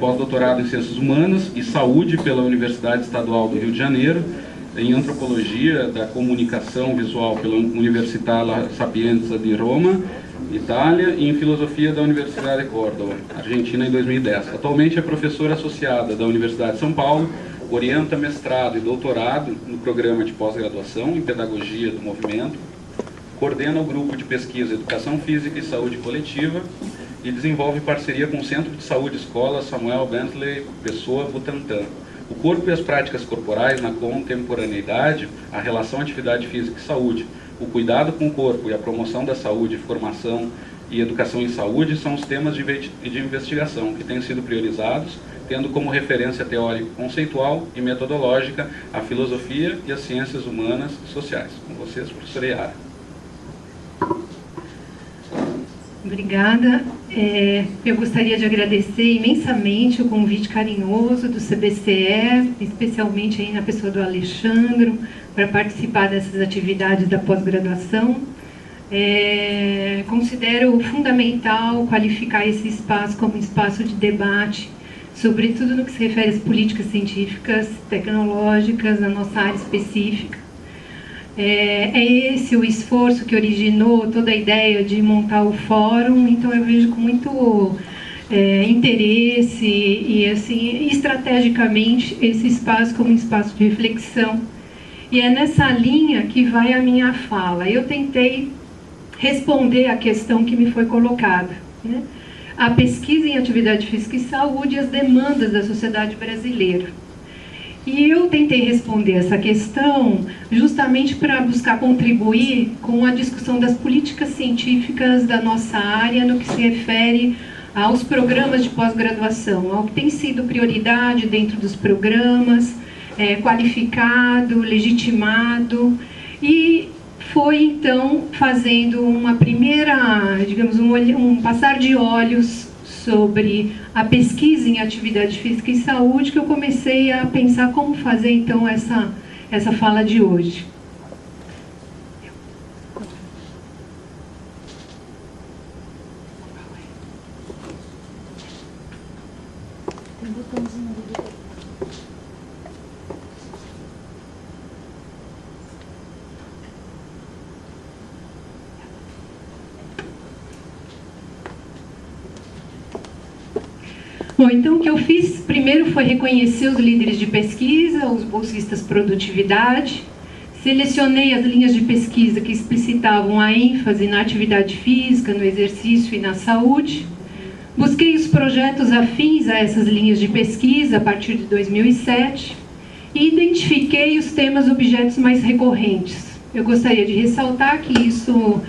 Pós-doutorado em Ciências Humanas e Saúde pela Universidade Estadual do Rio de Janeiro, em Antropologia da Comunicação Visual pela Università La Sapienza di Roma, Itália, e em Filosofia da Universidade de Córdoba, Argentina, em 2010. Atualmente é professora associada da Universidade de São Paulo, orienta mestrado e doutorado no programa de pós-graduação em Pedagogia do Movimento, coordena o grupo de pesquisa Educação Física e Saúde Coletiva e desenvolve parceria com o Centro de Saúde Escola Samuel Bentley Pessoa Butantan. O corpo e as práticas corporais na contemporaneidade, a relação atividade física e saúde, o cuidado com o corpo e a promoção da saúde, formação e educação em saúde são os temas de investigação que têm sido priorizados, tendo como referência teórico-conceitual e metodológica a filosofia e as ciências humanas e sociais. Com vocês, professora Yara. Obrigada. Eu gostaria de agradecer imensamente o convite carinhoso do CBCE, especialmente aí na pessoa do Alexandro, para participar dessas atividades da pós-graduação. Considero fundamental qualificar esse espaço como espaço de debate, sobretudo no que se refere às políticas científicas, tecnológicas, na nossa área específica. É esse o esforço que originou toda a ideia de montar o fórum, então eu vejo com muito interesse e assim, estrategicamente esse espaço como um espaço de reflexão. E é nessa linha que vai a minha fala. Eu tentei responder à questão que me foi colocada, né? A pesquisa em atividade física e saúde e as demandas da sociedade brasileira. E eu tentei responder essa questão justamente para buscar contribuir com a discussão das políticas científicas da nossa área no que se refere aos programas de pós-graduação, ao que tem sido prioridade dentro dos programas, qualificado, legitimado, e foi então fazendo uma primeira, digamos, um passar de olhos sobre a pesquisa em atividade física e saúde que eu comecei a pensar como fazer então essa fala de hoje. Tem botãozinho ali. Bom, então o que eu fiz primeiro foi reconhecer os líderes de pesquisa, os bolsistas produtividade, selecionei as linhas de pesquisa que explicitavam a ênfase na atividade física, no exercício e na saúde, busquei os projetos afins a essas linhas de pesquisa a partir de 2007 e identifiquei os temas objetos mais recorrentes. Eu gostaria de ressaltar que isso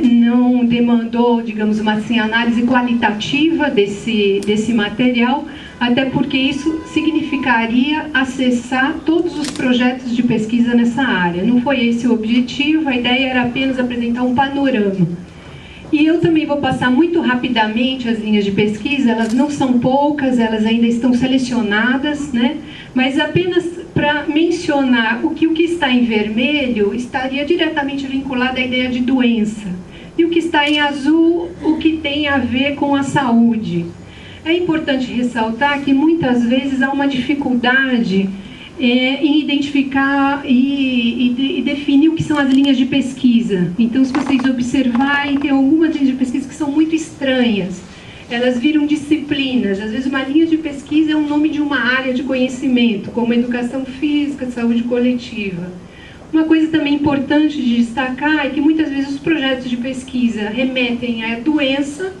não demandou, digamos, uma assim, análise qualitativa desse material, até porque isso significaria acessar todos os projetos de pesquisa nessa área. Não foi esse o objetivo, a ideia era apenas apresentar um panorama. E eu também vou passar muito rapidamente as linhas de pesquisa, elas não são poucas, elas ainda estão selecionadas, né? Mas apenas para mencionar o que está em vermelho estaria diretamente vinculado à ideia de doença. E o que está em azul, o que tem a ver com a saúde. É importante ressaltar que muitas vezes há uma dificuldade em identificar e definir o que são as linhas de pesquisa. Então, se vocês observarem, tem algumas linhas de pesquisa que são muito estranhas. Elas viram disciplinas. Às vezes, uma linha de pesquisa é o nome de uma área de conhecimento, como educação física, saúde coletiva. Uma coisa também importante de destacar é que muitas vezes os projetos de pesquisa remetem à doença,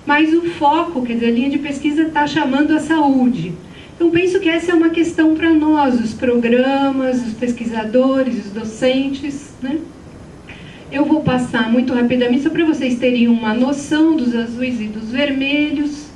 mas o foco, quer dizer, a linha de pesquisa está chamando a saúde. Então, penso que essa é uma questão para nós, os programas, os pesquisadores, os docentes, né? Eu vou passar muito rapidamente, só para vocês terem uma noção dos azuis e dos vermelhos,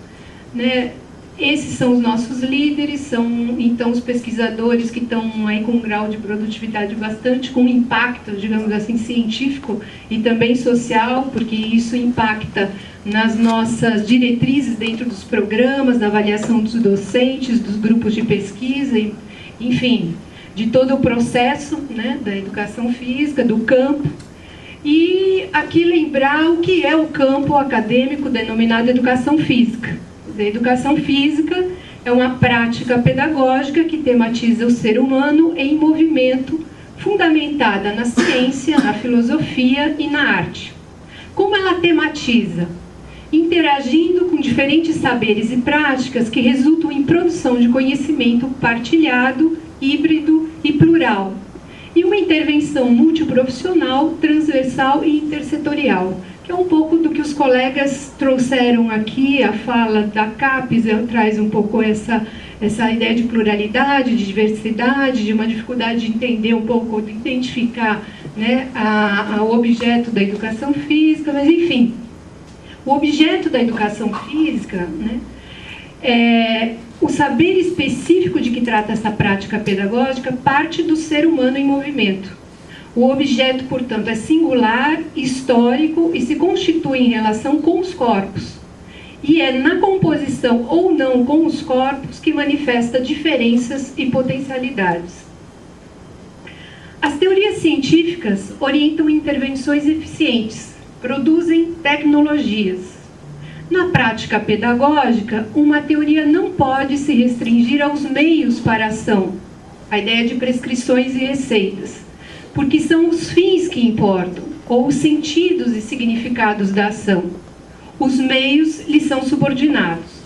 né? Esses são os nossos líderes, são então os pesquisadores que estão aí com um grau de produtividade bastante, com impacto, digamos assim, científico e também social, porque isso impacta nas nossas diretrizes dentro dos programas, na avaliação dos docentes, dos grupos de pesquisa, enfim, de todo o processo, né, da educação física, do campo. E aqui lembrar o que é o campo acadêmico denominado educação física. A educação física é uma prática pedagógica que tematiza o ser humano em movimento, fundamentada na ciência, na filosofia e na arte. Como ela tematiza? Interagindo com diferentes saberes e práticas que resultam em produção de conhecimento partilhado, híbrido e plural, e uma intervenção multiprofissional, transversal e intersetorial, que é um pouco do que os colegas trouxeram aqui. A fala da CAPES traz um pouco essa ideia de pluralidade, de diversidade, de uma dificuldade de entender um pouco, de identificar, né, o objeto da educação física, mas enfim, o objeto da educação física, né, o saber específico de que trata essa prática pedagógica parte do ser humano em movimento. O objeto, portanto, é singular, histórico e se constitui em relação com os corpos. E é na composição ou não com os corpos que manifesta diferenças e potencialidades. As teorias científicas orientam intervenções eficientes, produzem tecnologias. Na prática pedagógica, uma teoria não pode se restringir aos meios para a ação, a ideia de prescrições e receitas, porque são os fins que importam, ou os sentidos e significados da ação. Os meios lhes são subordinados.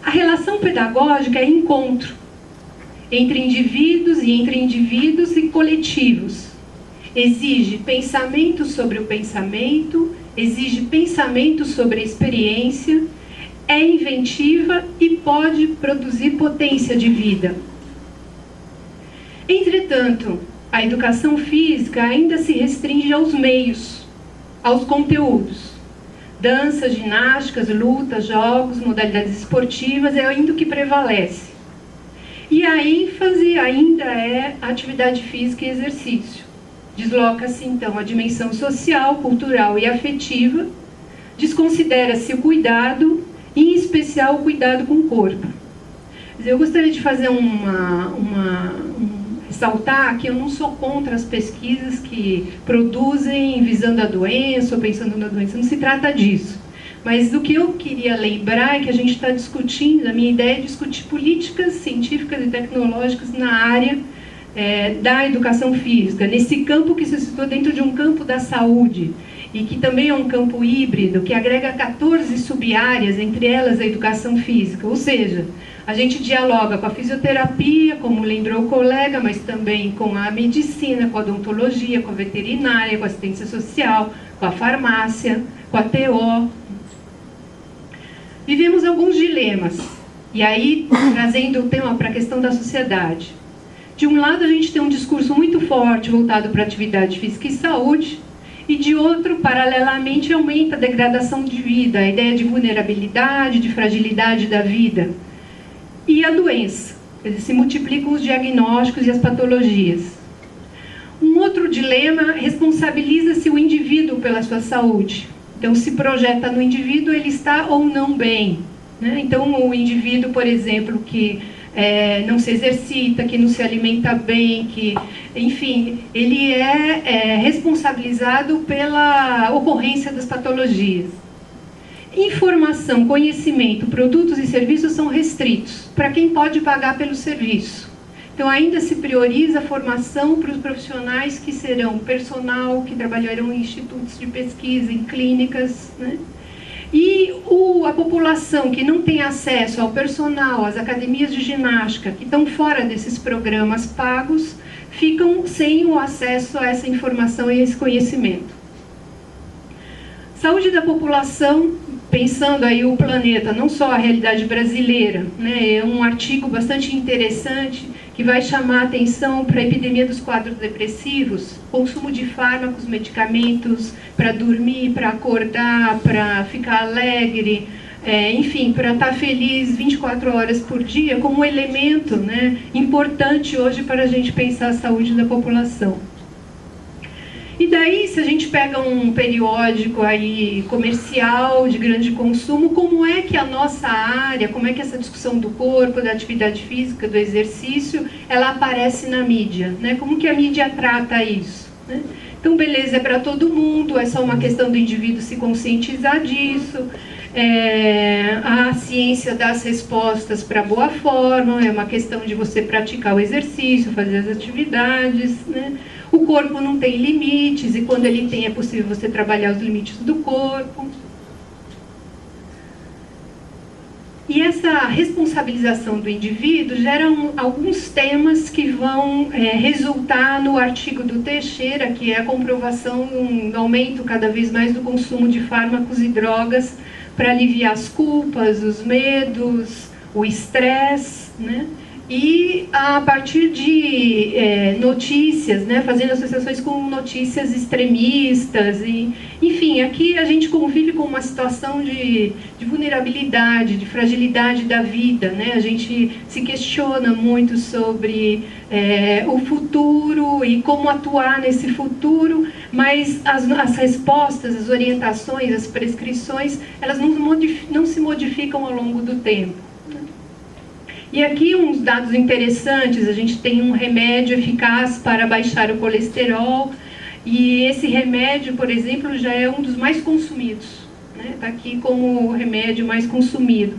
A relação pedagógica é encontro entre indivíduos e coletivos. Exige pensamento sobre o pensamento, exige pensamento sobre a experiência, é inventiva e pode produzir potência de vida. Entretanto, a educação física ainda se restringe aos meios, aos conteúdos. Dança, ginásticas, lutas, jogos, modalidades esportivas é ainda o que prevalece. E a ênfase ainda é atividade física e exercício. Desloca-se, então, a dimensão social, cultural e afetiva, desconsidera-se o cuidado, em especial o cuidado com o corpo. Eu gostaria de fazer ressaltar que eu não sou contra as pesquisas que produzem visando a doença ou pensando na doença, não se trata disso. Mas o que eu queria lembrar é que a gente está discutindo, a minha ideia é discutir políticas científicas e tecnológicas na área da educação física, nesse campo que se situa dentro de um campo da saúde, e que também é um campo híbrido, que agrega 14 sub-áreas, entre elas a educação física, ou seja, a gente dialoga com a fisioterapia, como lembrou o colega, mas também com a medicina, com a odontologia, com a veterinária, com a assistência social, com a farmácia, com a TO. Vivemos alguns dilemas, e aí trazendo o tema para a questão da sociedade. De um lado, a gente tem um discurso muito forte voltado para a atividade física e saúde, e de outro, paralelamente, aumenta a degradação de vida, a ideia de vulnerabilidade, de fragilidade da vida. E a doença, se multiplicam os diagnósticos e as patologias. Um outro dilema, responsabiliza-se o indivíduo pela sua saúde. Então, se projeta no indivíduo, ele está ou não bem, né? Então, o indivíduo, por exemplo, que não se exercita, que não se alimenta bem, que, enfim, ele é responsabilizado pela ocorrência das patologias. Informação, conhecimento, produtos e serviços são restritos para quem pode pagar pelo serviço. Então, ainda se prioriza a formação para os profissionais que serão personal, que trabalharão em institutos de pesquisa, em clínicas, né? E a população que não tem acesso ao personal, às academias de ginástica, que estão fora desses programas pagos, ficam sem o acesso a essa informação e esse conhecimento. Saúde da população, pensando aí o planeta, não só a realidade brasileira, né? É um artigo bastante interessante que vai chamar a atenção para a epidemia dos quadros depressivos, consumo de fármacos, medicamentos para dormir, para acordar, para ficar alegre, enfim, para estar feliz 24 horas por dia, como um elemento, né, importante hoje para a gente pensar a saúde da população. E daí, se a gente pega um periódico aí comercial de grande consumo, como é que a nossa área, como é que essa discussão do corpo, da atividade física, do exercício, ela aparece na mídia, né? Como que a mídia trata isso, né? Então, beleza, é para todo mundo, é só uma questão do indivíduo se conscientizar disso. A ciência dá as respostas para boa forma, é uma questão de você praticar o exercício, fazer as atividades, né? O corpo não tem limites, e quando ele tem, é possível você trabalhar os limites do corpo. E essa responsabilização do indivíduo gera alguns temas que vão resultar no artigo do Teixeira, que é a comprovação do aumento cada vez mais do consumo de fármacos e drogas para aliviar as culpas, os medos, o estresse, né? E a partir de notícias, né, fazendo associações com notícias extremistas, e, enfim, aqui a gente convive com uma situação de vulnerabilidade, de fragilidade da vida, né? A gente se questiona muito sobre o futuro e como atuar nesse futuro, mas as respostas, as orientações, as prescrições, elas não se modificam ao longo do tempo. E aqui uns dados interessantes, a gente tem um remédio eficaz para baixar o colesterol, e esse remédio, por exemplo, já é um dos mais consumidos, né? Está aqui como o remédio mais consumido.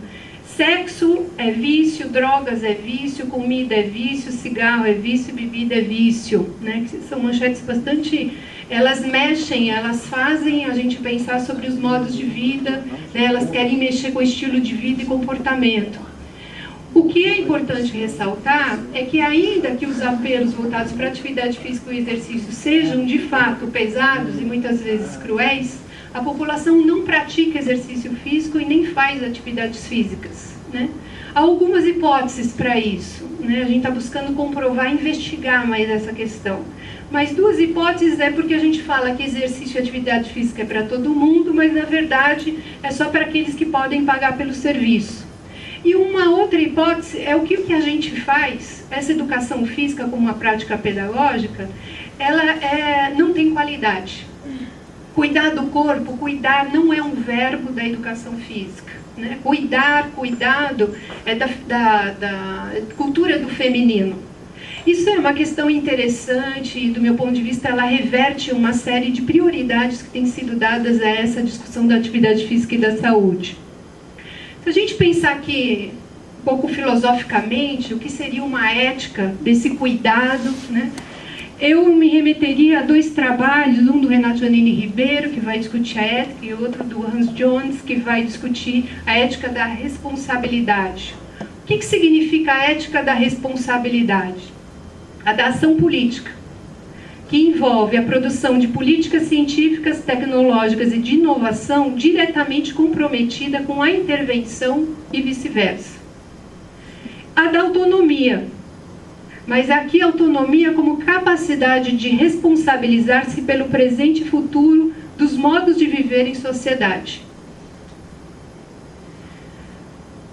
Sexo é vício, drogas é vício, comida é vício, cigarro é vício, bebida é vício, né? Que são manchetes bastante... Elas mexem, elas fazem a gente pensar sobre os modos de vida, né? Elas querem mexer com o estilo de vida e comportamento. O que é importante ressaltar é que, ainda que os apelos voltados para a atividade física e o exercício sejam, de fato, pesados e muitas vezes cruéis, a população não pratica exercício físico e nem faz atividades físicas, né? Há algumas hipóteses para isso, né? A gente está buscando comprovar, investigar mais essa questão. Mas duas hipóteses é porque a gente fala que exercício e atividade física é para todo mundo, mas, na verdade, é só para aqueles que podem pagar pelo serviço. E uma outra hipótese é o que a gente faz, essa educação física como uma prática pedagógica, ela não tem qualidade. Cuidar do corpo, cuidar não é um verbo da educação física, né? Cuidado é da cultura do feminino. Isso é uma questão interessante e, do meu ponto de vista, ela reverte uma série de prioridades que têm sido dadas a essa discussão da atividade física e da saúde. Se a gente pensar aqui, um pouco filosoficamente, o que seria uma ética desse cuidado, né? Eu me remeteria a dois trabalhos, um do Renato Giannini Ribeiro, que vai discutir a ética, e outro do Hans Jones, que vai discutir a ética da responsabilidade. O que significa a ética da responsabilidade? A da ação política, que envolve a produção de políticas científicas, tecnológicas e de inovação diretamente comprometida com a intervenção e vice-versa. A da autonomia, mas aqui a autonomia como capacidade de responsabilizar-se pelo presente e futuro dos modos de viver em sociedade.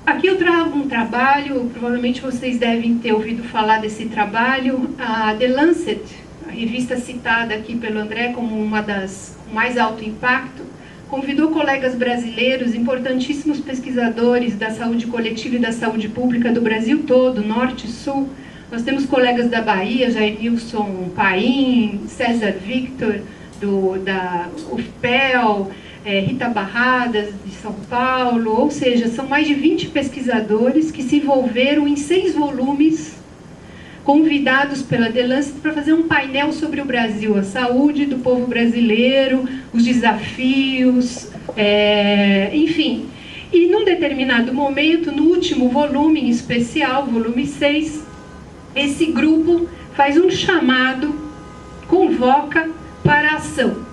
Aqui eu trago um trabalho, provavelmente vocês devem ter ouvido falar desse trabalho, a The Lancet, a revista citada aqui pelo André como uma das com mais alto impacto, convidou colegas brasileiros, importantíssimos pesquisadores da saúde coletiva e da saúde pública do Brasil todo, norte e sul. Nós temos colegas da Bahia, Jairnilson Paim, César Victor, da UFPEL, Rita Barradas, de São Paulo, ou seja, são mais de 20 pesquisadores que se envolveram em 6 volumes, convidados pela The Lancet para fazer um painel sobre o Brasil, a saúde do povo brasileiro, os desafios, enfim. E num determinado momento, no último volume em especial, volume 6, esse grupo faz um chamado, convoca para a ação.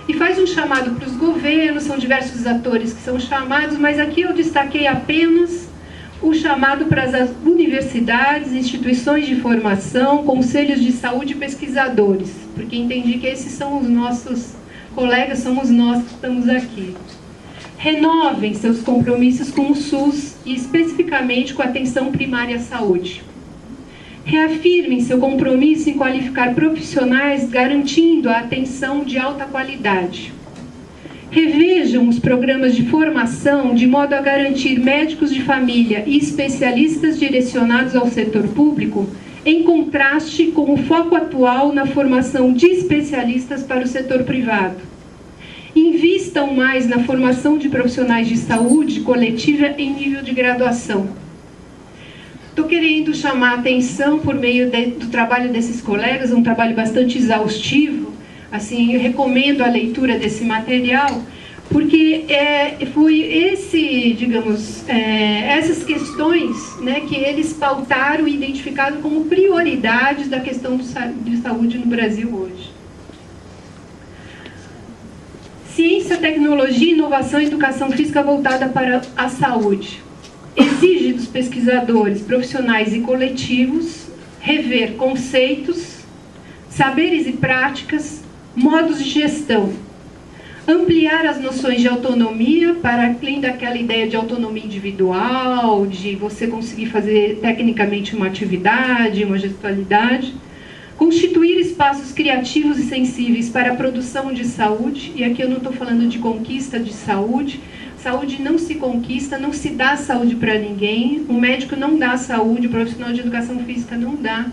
E faz um chamado para os governos, são diversos atores que são chamados, mas aqui eu destaquei apenas o chamado para as universidades, instituições de formação, conselhos de saúde e pesquisadores, porque entendi que esses são os nossos colegas, somos nós que estamos aqui. Renovem seus compromissos com o SUS e especificamente com a atenção primária à saúde. Reafirmem seu compromisso em qualificar profissionais, garantindo a atenção de alta qualidade. Revejam os programas de formação de modo a garantir médicos de família e especialistas direcionados ao setor público, em contraste com o foco atual na formação de especialistas para o setor privado. Invistam mais na formação de profissionais de saúde coletiva em nível de graduação. Estou querendo chamar a atenção por meio do trabalho desses colegas, um trabalho bastante exaustivo. Assim, eu recomendo a leitura desse material, porque foi essas questões, né, que eles pautaram e identificaram como prioridades da questão de saúde no Brasil hoje. Ciência, tecnologia, inovação e educação física voltada para a saúde. Exige dos pesquisadores, profissionais e coletivos rever conceitos, saberes e práticas, modos de gestão. Ampliar as noções de autonomia para além daquela ideia de autonomia individual, de você conseguir fazer tecnicamente uma atividade, uma gestualidade. Constituir espaços criativos e sensíveis para a produção de saúde, e aqui eu não estou falando de conquista de saúde. Saúde não se conquista, não se dá saúde para ninguém. O médico não dá saúde, o profissional de educação física não dá.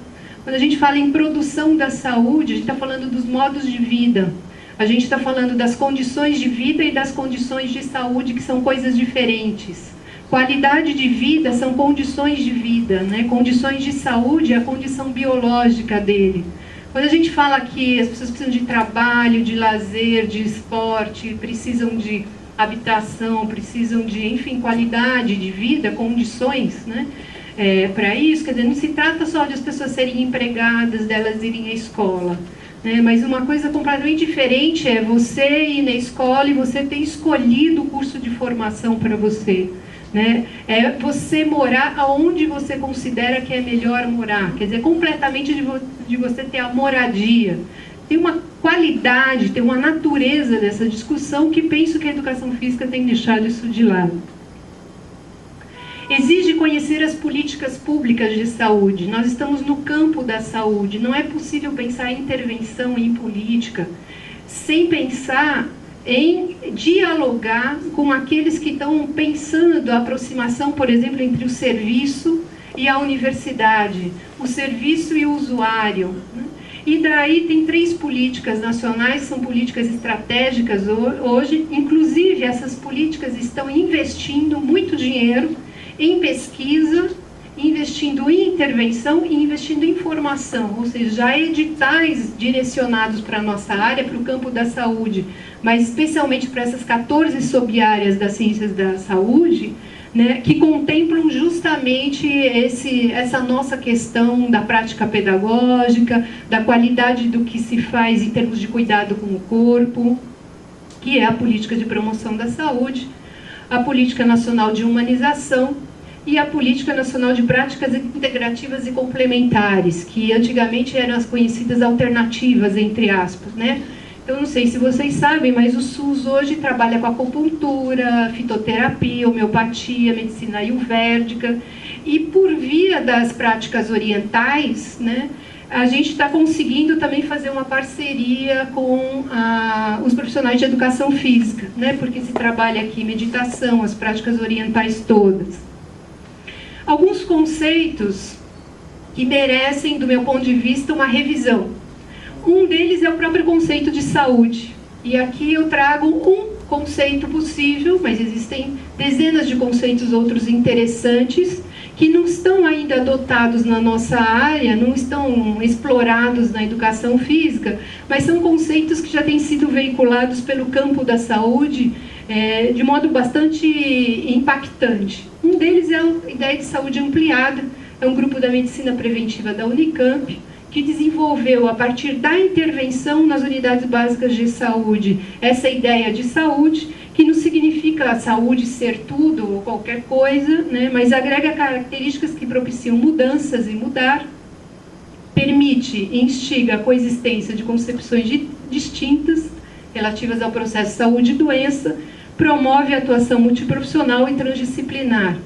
Quando a gente fala em produção da saúde, a gente está falando dos modos de vida. A gente está falando das condições de vida e das condições de saúde, que são coisas diferentes. Qualidade de vida são condições de vida, né? Condições de saúde é a condição biológica dele. Quando a gente fala que as pessoas precisam de trabalho, de lazer, de esporte, precisam de habitação, precisam de, enfim, qualidade de vida, condições, né? Para isso, quer dizer, não se trata só de as pessoas serem empregadas, delas irem à escola, né? Mas uma coisa completamente diferente é você ir na escola e você ter escolhido o curso de formação para você, né? É você morar aonde você considera que é melhor morar, quer dizer, completamente de você ter a moradia. Tem uma qualidade, tem uma natureza dessa discussão que penso que a educação física tem deixado isso de lado. Exige conhecer as políticas públicas de saúde. Nós estamos no campo da saúde. Não é possível pensar em intervenção em política sem pensar em dialogar com aqueles que estão pensando a aproximação, por exemplo, entre o serviço e a universidade, o serviço e o usuário, né? E daí tem 3 políticas nacionais, são políticas estratégicas hoje. Inclusive, essas políticas estão investindo muito dinheiro em pesquisa, investindo em intervenção e investindo em formação, ou seja, já editais direcionados para a nossa área, para o campo da saúde, mas especialmente para essas 14 sub-áreas das ciências da saúde, né, que contemplam justamente essa nossa questão da prática pedagógica, da qualidade do que se faz em termos de cuidado com o corpo, que é a política de promoção da saúde, a política nacional de humanização e a política nacional de práticas integrativas e complementares, que antigamente eram as conhecidas alternativas, entre aspas, né? Então, não sei se vocês sabem, mas o SUS hoje trabalha com acupuntura, fitoterapia, homeopatia, medicina ayurvédica, e por via das práticas orientais, né, a gente está conseguindo também fazer uma parceria com os profissionais de educação física, né, porque se trabalha aqui meditação, as práticas orientais todas. Alguns conceitos que merecem, do meu ponto de vista, uma revisão. Um deles é o próprio conceito de saúde. E aqui eu trago um conceito possível, mas existem dezenas de conceitos outros interessantes que não estão ainda adotados na nossa área, não estão explorados na educação física, mas são conceitos que já têm sido veiculados pelo campo da saúde de modo bastante impactante. Um deles é a ideia de saúde ampliada, é um grupo da medicina preventiva da Unicamp, que desenvolveu, a partir da intervenção nas unidades básicas de saúde, essa ideia de saúde, que não significa a saúde ser tudo ou qualquer coisa, né, mas agrega características que propiciam mudanças e mudar, permite e instiga a coexistência de concepções distintas relativas ao processo de saúde e doença, promove a atuação multiprofissional e transdisciplinar.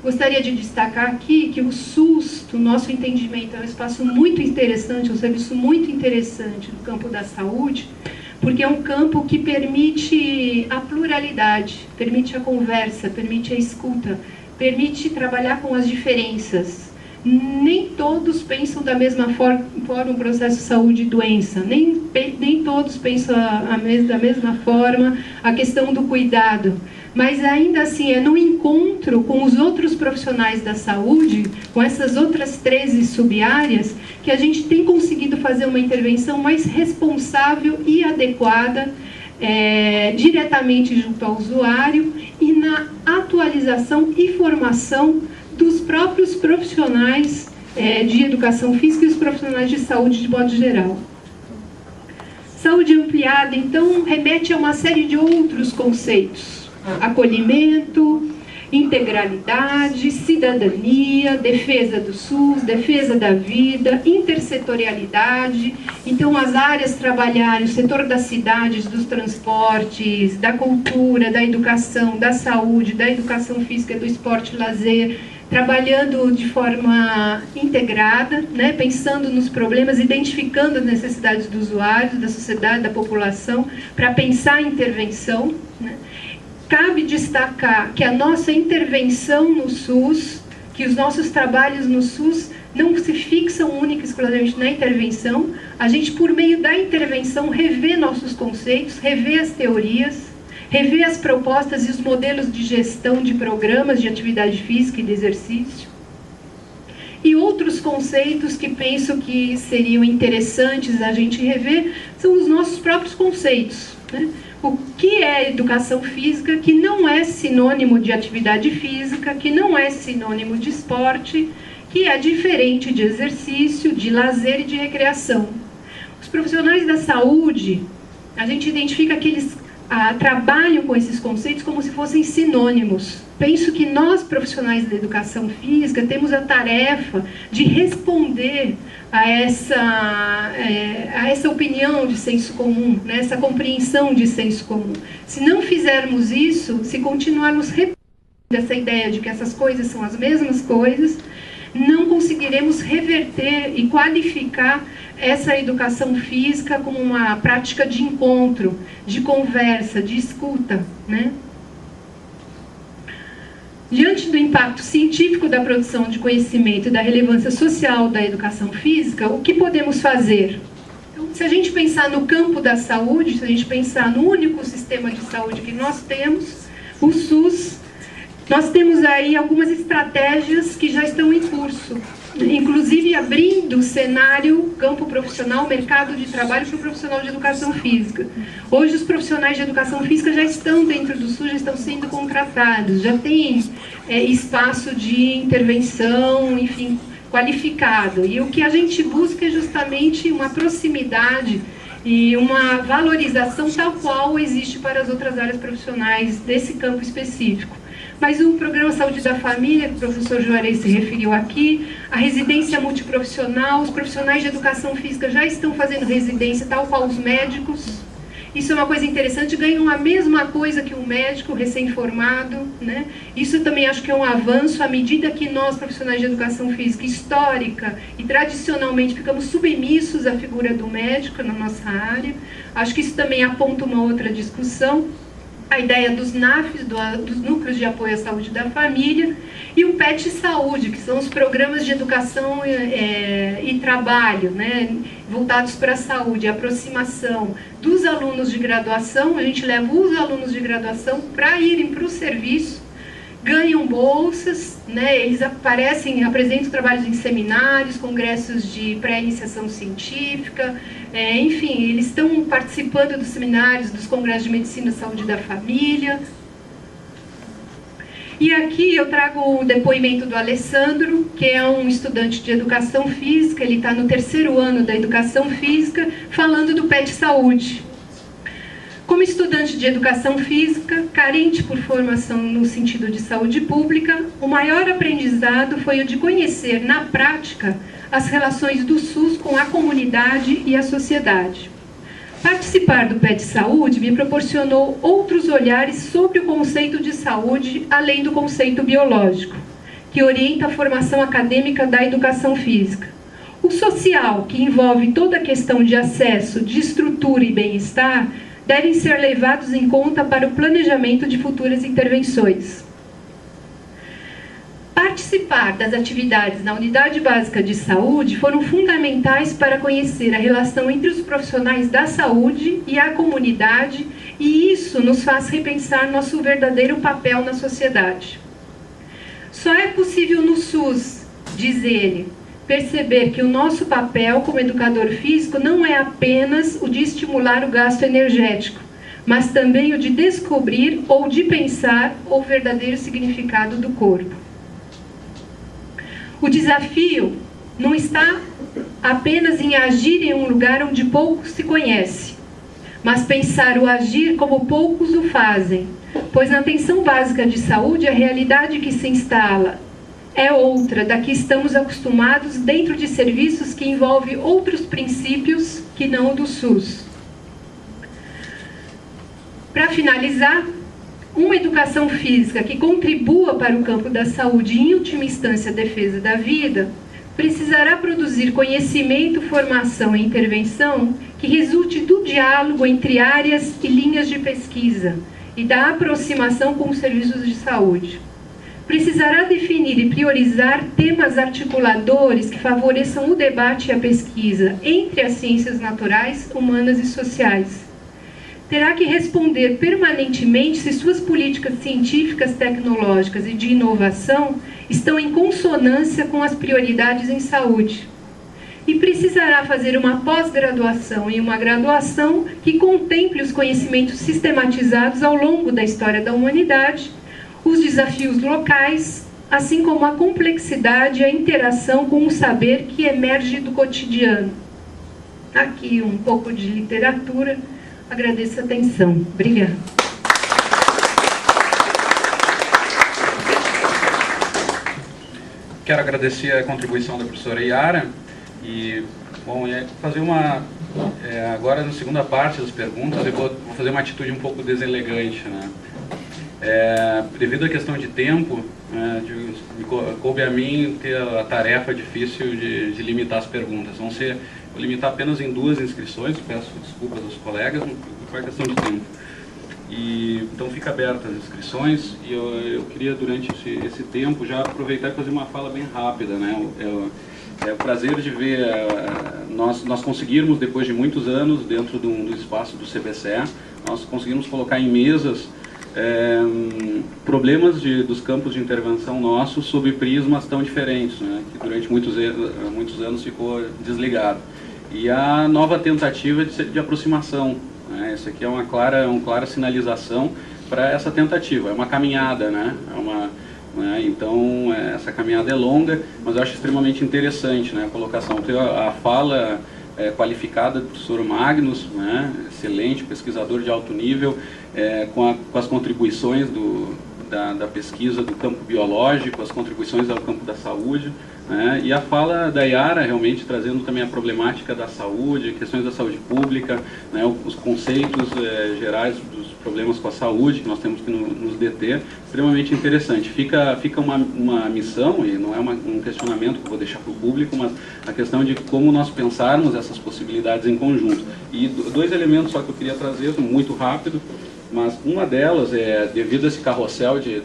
Gostaria de destacar aqui que o SUS, do nosso entendimento, é um espaço muito interessante, um serviço muito interessante no campo da saúde, porque é um campo que permite a pluralidade, permite a conversa, permite a escuta, permite trabalhar com as diferenças. Nem todos pensam da mesma forma o processo de saúde e doença, nem todos pensam da mesma forma a questão do cuidado, mas ainda assim é no encontro com os outros profissionais da saúde, com essas outras 13 sub-áreas, que a gente tem conseguido fazer uma intervenção mais responsável e adequada, diretamente junto ao usuário e na atualização e formação dos próprios profissionais de educação física e os profissionais de saúde de modo geral. Saúde ampliada, então, remete a uma série de outros conceitos. Acolhimento, integralidade, cidadania, defesa do SUS, defesa da vida, intersetorialidade. Então, as áreas trabalharem, o setor das cidades, dos transportes, da cultura, da educação, da saúde, da educação física, do esporte e lazer, trabalhando de forma integrada, né, pensando nos problemas, identificando as necessidades dos usuários, da sociedade, da população, para pensar a intervenção, né. Cabe destacar que a nossa intervenção no SUS, que os nossos trabalhos no SUS não se fixam única e exclusivamente na intervenção, a gente, por meio da intervenção, revê nossos conceitos, revê as teorias, rever as propostas e os modelos de gestão de programas de atividade física e de exercício. E outros conceitos que penso que seriam interessantes a gente rever são os nossos próprios conceitos, né? O que é educação física, que não é sinônimo de atividade física, que não é sinônimo de esporte, que é diferente de exercício, de lazer e de recreação. Os profissionais da saúde, a gente identifica que eles trabalham com esses conceitos como se fossem sinônimos. Penso que nós, profissionais da educação física, temos a tarefa de responder a essa opinião de senso comum, né? Essa compreensão de senso comum. Se não fizermos isso, se continuarmos repetindo essa ideia de que essas coisas são as mesmas coisas, não conseguiremos reverter e qualificar essa educação física como uma prática de encontro, de conversa, de escuta, né? Diante do impacto científico da produção de conhecimento e da relevância social da educação física, o que podemos fazer? Então, se a gente pensar no campo da saúde, se a gente pensar no único sistema de saúde que nós temos, o SUS, nós temos aí algumas estratégias que já estão em curso, inclusive abrindo o cenário, campo profissional, mercado de trabalho para o profissional de educação física. Hoje os profissionais de educação física já estão dentro do SUS, já estão sendo contratados, já tem espaço de intervenção, enfim, qualificado. E o que a gente busca é justamente uma proximidade e uma valorização tal qual existe para as outras áreas profissionais desse campo específico. Mas o programa Saúde da Família, que o professor Juarez se referiu aqui, a residência multiprofissional, os profissionais de educação física já estão fazendo residência, tal qual os médicos. Isso é uma coisa interessante, ganham a mesma coisa que um médico recém-formado, né? Isso também acho que é um avanço à medida que nós, profissionais de educação física histórica e tradicionalmente ficamos submissos à figura do médico na nossa área. Acho que isso também aponta uma outra discussão. A ideia dos NAFs, dos Núcleos de Apoio à Saúde da Família, e o PET Saúde, que são os programas de educação e trabalho, né, voltados para a saúde, a aproximação dos alunos de graduação. A gente leva os alunos de graduação para irem para o serviço, ganham bolsas, né, eles apresentam trabalhos em seminários, congressos de pré-iniciação científica, enfim, eles estão participando dos seminários, dos congressos de medicina e saúde da família. E aqui eu trago o depoimento do Alessandro, que é um estudante de educação física, ele está no 3º ano da educação física, falando do PET Saúde. Como estudante de educação física, carente por formação no sentido de saúde pública, o maior aprendizado foi o de conhecer, na prática, as relações do SUS com a comunidade e a sociedade. Participar do PET Saúde me proporcionou outros olhares sobre o conceito de saúde, além do conceito biológico, que orienta a formação acadêmica da educação física. O social, que envolve toda a questão de acesso, de estrutura e bem-estar, devem ser levados em conta para o planejamento de futuras intervenções. Participar das atividades na Unidade Básica de Saúde foram fundamentais para conhecer a relação entre os profissionais da saúde e a comunidade, e isso nos faz repensar nosso verdadeiro papel na sociedade. Só é possível no SUS, diz ele, perceber que o nosso papel como educador físico não é apenas o de estimular o gasto energético, mas também o de descobrir ou de pensar o verdadeiro significado do corpo. O desafio não está apenas em agir em um lugar onde poucos se conhece, mas pensar o agir como poucos o fazem, pois na atenção básica de saúde a realidade que se instala é outra da que estamos acostumados dentro de serviços que envolvem outros princípios que não o do SUS. Para finalizar, uma educação física que contribua para o campo da saúde e, em última instância, a defesa da vida, precisará produzir conhecimento, formação e intervenção que resulte do diálogo entre áreas e linhas de pesquisa e da aproximação com os serviços de saúde. Precisará definir e priorizar temas articuladores que favoreçam o debate e a pesquisa entre as ciências naturais, humanas e sociais. Terá que responder permanentemente se suas políticas científicas, tecnológicas e de inovação estão em consonância com as prioridades em saúde. E precisará fazer uma pós-graduação e uma graduação que contemple os conhecimentos sistematizados ao longo da história da humanidade, os desafios locais, assim como a complexidade e a interação com o saber que emerge do cotidiano. Aqui um pouco de literatura. Agradeço a atenção. Obrigada. Quero agradecer a contribuição da professora Yara e, bom, fazer uma... agora, na segunda parte das perguntas, eu vou fazer uma atitude um pouco deselegante, né? Devido à questão de tempo, coube a mim ter a tarefa difícil de limitar as perguntas. Vou limitar apenas em 2 inscrições, peço desculpas aos colegas, por questão de tempo. Então fica aberta as inscrições e eu queria, durante esse tempo, já aproveitar e fazer uma fala bem rápida, né? É o prazer de ver nós conseguirmos, depois de muitos anos, dentro do espaço do CBCE, nós conseguimos colocar em mesas problemas dos campos de intervenção nossos sob prismas tão diferentes, né, que durante muitos anos ficou desligado. E a nova tentativa de aproximação, né, isso aqui é uma clara sinalização para essa tentativa, é uma caminhada, né, então essa caminhada é longa, mas eu acho extremamente interessante, né, a colocação, a fala qualificada do professor Magnus, né, excelente, pesquisador de alto nível, com as contribuições da pesquisa do campo biológico, as contribuições ao campo da saúde, né, e a fala da Yara realmente trazendo também a problemática da saúde, questões da saúde pública, né, os conceitos gerais dos problemas com a saúde que nós temos que nos deter, extremamente interessante. Fica uma missão, e não é um questionamento que eu vou deixar para o público, mas a questão de como nós pensarmos essas possibilidades em conjunto. E 2 elementos só que eu queria trazer, muito rápido, mas uma delas é, devido a esse carrossel de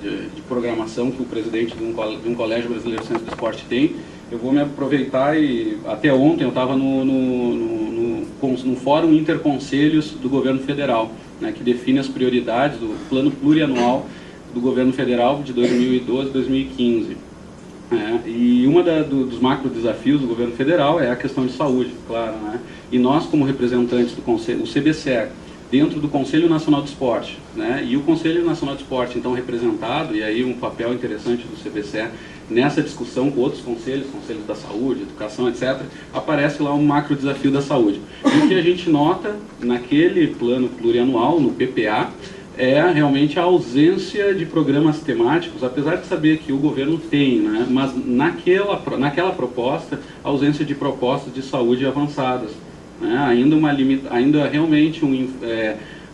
programação que o presidente de um colégio brasileiro de ciência do esporte tem, eu vou me aproveitar e, até ontem, eu estava no Fórum Interconselhos do Governo Federal, né, que define as prioridades do plano plurianual do Governo Federal de 2012 a 2015. E dos macro desafios do Governo Federal é a questão de saúde, claro, né? E nós, como representantes do Conselho, o CBCE, dentro do Conselho Nacional de Esporte, né? E o Conselho Nacional de Esporte, então, representado, e aí um papel interessante do CBCE nessa discussão com outros conselhos da saúde, educação, etc., aparece lá um macro desafio da saúde. E o que a gente nota naquele plano plurianual, no PPA, é realmente a ausência de programas temáticos, apesar de saber que o governo tem, né? Mas naquela proposta, a ausência de propostas de saúde avançadas, né? Ainda realmente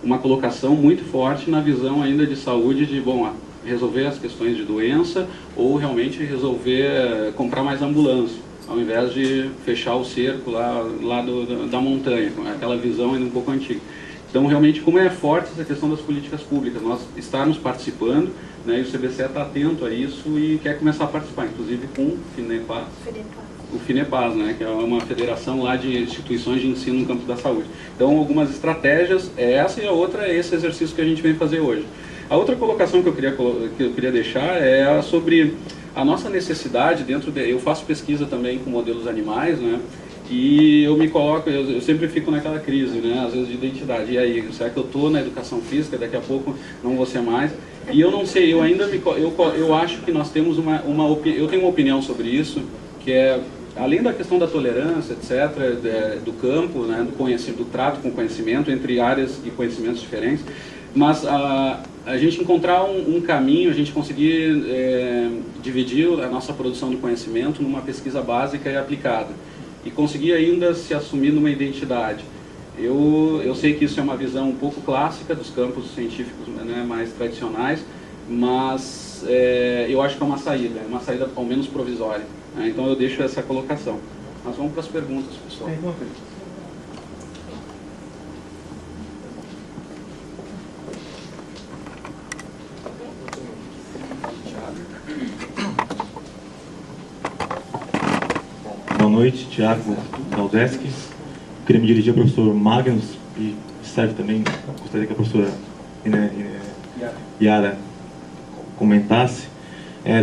uma colocação muito forte na visão ainda de saúde, de, bom, resolver as questões de doença ou realmente resolver comprar mais ambulância, ao invés de fechar o cerco lá da montanha, aquela visão ainda um pouco antiga. Então, realmente, como é forte essa questão das políticas públicas, nós estarmos participando, né, e o CBCE está atento a isso e quer começar a participar, inclusive com o FINEPAS, né, que é uma federação lá de instituições de ensino no campo da saúde. Então, algumas estratégias é essa, e a outra é esse exercício que a gente vem fazer hoje. A outra colocação que eu queria deixar é sobre a nossa necessidade eu faço pesquisa também com modelos animais, né? E eu me coloco, eu sempre fico naquela crise, né, às vezes de identidade. E aí, será que eu estou na educação física, daqui a pouco não vou ser mais? E eu não sei, eu acho que nós temos eu tenho uma opinião sobre isso, que é, além da questão da tolerância, etc., do campo, né, do trato com conhecimento, entre áreas e conhecimentos diferentes, mas a gente encontrar um caminho, a gente conseguir dividir a nossa produção de conhecimento numa pesquisa básica e aplicada, e conseguir ainda se assumir numa identidade. Eu sei que isso é uma visão um pouco clássica dos campos científicos, né, mais tradicionais, mas eu acho que é uma saída ao menos provisória, né? Então eu deixo essa colocação. Mas vamos para as perguntas, pessoal. Boa noite, Tiago Galdeschi. Queria me dirigir ao professor Magnus e serve também, gostaria que a professora Yara comentasse.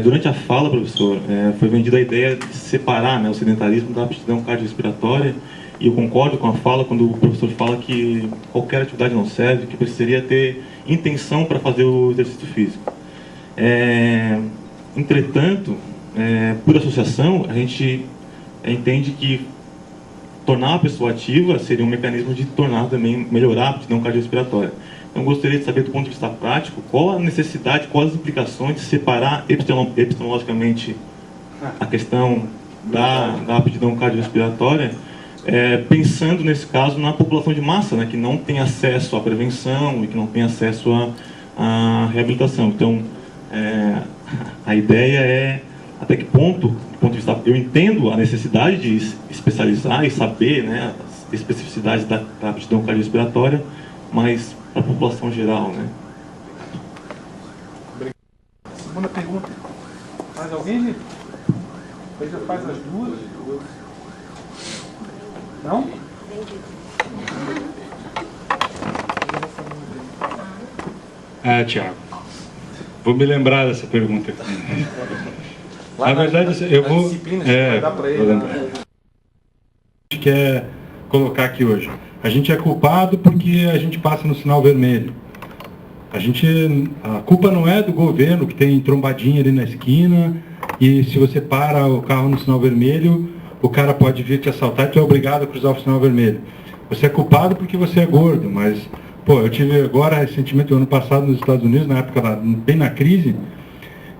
Durante a fala, professor, foi vendida a ideia de separar, né, o sedentarismo da aptidão cardiorrespiratória, e eu concordo com a fala quando o professor fala que qualquer atividade não serve, que precisaria ter intenção para fazer o exercício físico. Entretanto, por associação, a gente entende que tornar a pessoa ativa seria um mecanismo de tornar também, melhorar a aptidão cardiorrespiratória. Então, gostaria de saber, do ponto de vista prático, qual a necessidade, quais as implicações de separar epistemologicamente a questão da aptidão cardiorrespiratória, pensando, nesse caso, na população de massa, né, que não tem acesso à prevenção e que não tem acesso à reabilitação. Então, a ideia é até que ponto, do ponto de vista, eu entendo a necessidade de especializar e saber, né, as especificidades da aptidão cardiorrespiratória, mas para a população geral, né? Segunda pergunta. Mais alguém, gente? Você já faz as duas? Não? Tiago, vou me lembrar dessa pergunta aqui. Na verdade, eu vou... A gente quer colocar aqui hoje. A gente é culpado porque a gente passa no sinal vermelho. A culpa não é do governo, que tem trombadinha ali na esquina, e se você para o carro no sinal vermelho, o cara pode vir te assaltar e tu é obrigado a cruzar o sinal vermelho. Você é culpado porque você é gordo, mas, eu tive agora, recentemente, ano passado, nos Estados Unidos, na época, bem na crise,